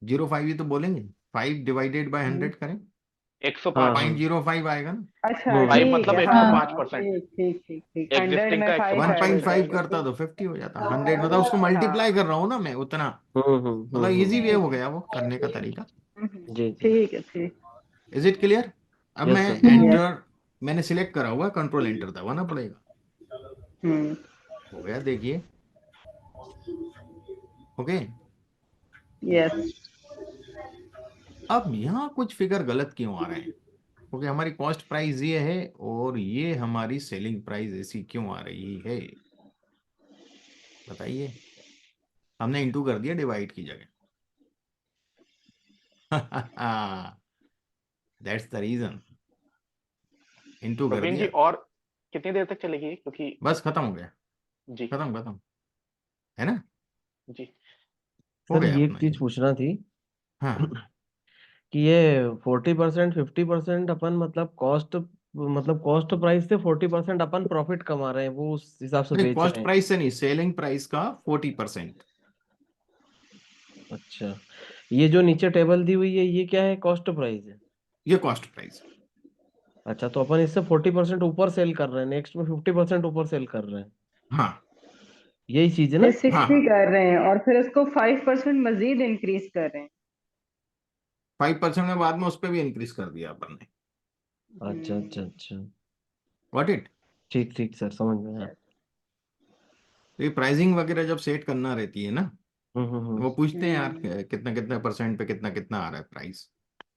0.5 ही तो बोलेंगे, 5 डिवाइडेड बाय 100 करें, 105 हाँ। 0.05 आएगा ना। अच्छा हम्म। फाइव ठीक मतलब है, 105%। ठीक ठीक ठीक ठीक 100 एग्जिस्टिंग में का 5 105 ऐड हो 1.5 जाएगा, करता ठीक। तो 50 हो जाता, 100 मतलब उसको मल्टीप्लाई कर रहा हूँ ना मैं उतना, मतलब इजी वे हो गया वो करने का तरीका। जी जी ठीक है, ठीक। Is it clear? अब यस मैं सर। एंटर, मैंने सिलेक्ट करा हुआ, कंट्रोल एंटर दबाना पड़ेगा। हम्म हो गया, देखिए, ओके। यस। अब यहाँ कुछ फिगर गलत क्यों आ रहे हैं, क्योंकि हमारी कॉस्ट प्राइस ये है और ये हमारी सेलिंग प्राइस ऐसी क्यों आ रही है, बताइए। हमने इंटू कर दिया डिवाइड की जगह। दैट्स द रीजन, इंटू कर प्रवीण जी, दिया, और कितनी देर तक चलेगी, क्योंकि बस खत्म हो गया, जी खत्म है ना, जी हो सर गया ये एक अपना चीज ये। पूछना थी हाँ कि ये 40% 50% अपन मतलब कॉस्ट प्राइस से 40% अपन प्रॉफिट कमा रहे हैं, वो उस हिसाब से नहीं, बेच कॉस्ट रहे हैं। प्राइस से नहीं, सेलिंग प्राइस का 40%। अच्छा, ये जो नीचे टेबल दी हुई है ये क्या है, कॉस्ट प्राइस है? ये कॉस्ट प्राइस। अच्छा, तो अपन इससे 40% ऊपर सेल कर रहे हैं, नेक्स्ट में 50% ऊपर सेल कर रहे हैं, हाँ यही चीज है ये ना? 60 हाँ, कर रहे हैं और फिर उसको 5% मजीद इंक्रीज कर रहे हैं। 5% में बाद में उस पर भी इंक्रीज कर दिया अपन ने। अच्छा अच्छा अच्छा, गॉट इट। ठीक ठीक सर, समझ में आया। तो ये प्राइसिंग वगैरह जब सेट करना रहती है ना, हम्म। वो पूछते हैं यार हम्म कितना कितना परसेंट पे कितना कितना आ रहा है प्राइस,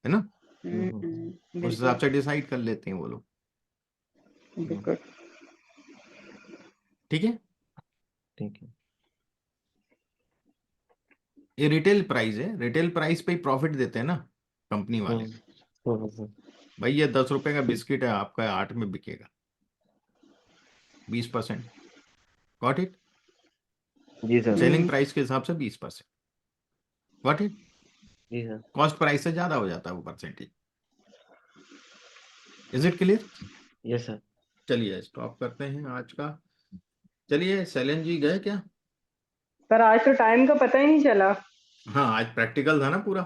है ना, उस हिसाब बिल्कुल से डिसाइड कर लेते हैं वो लोग। बिल्कुल। ठीक है, ठीक है। ये रिटेल प्राइस है, रिटेल प्राइस पे ही प्रॉफिट देते हैं ना कंपनी वाले। हम्म। भाई ये 10 रुपए का बिस्किट है, आपका 8 में बिकेगा, 20%। Got it. जी सर। सेलिंग प्राइस के हिसाब से 20%। Got it. जी सर। कॉस्ट प्राइस से ज्यादा हो जाता है वो percentage. Is it clear? Yes sir. चलिए स्टॉप करते हैं आज का। चलिए शैलेंद्र जी गए क्या? पर आज तो टाइम का पता ही नहीं चला। हाँ आज प्रैक्टिकल था ना पूरा।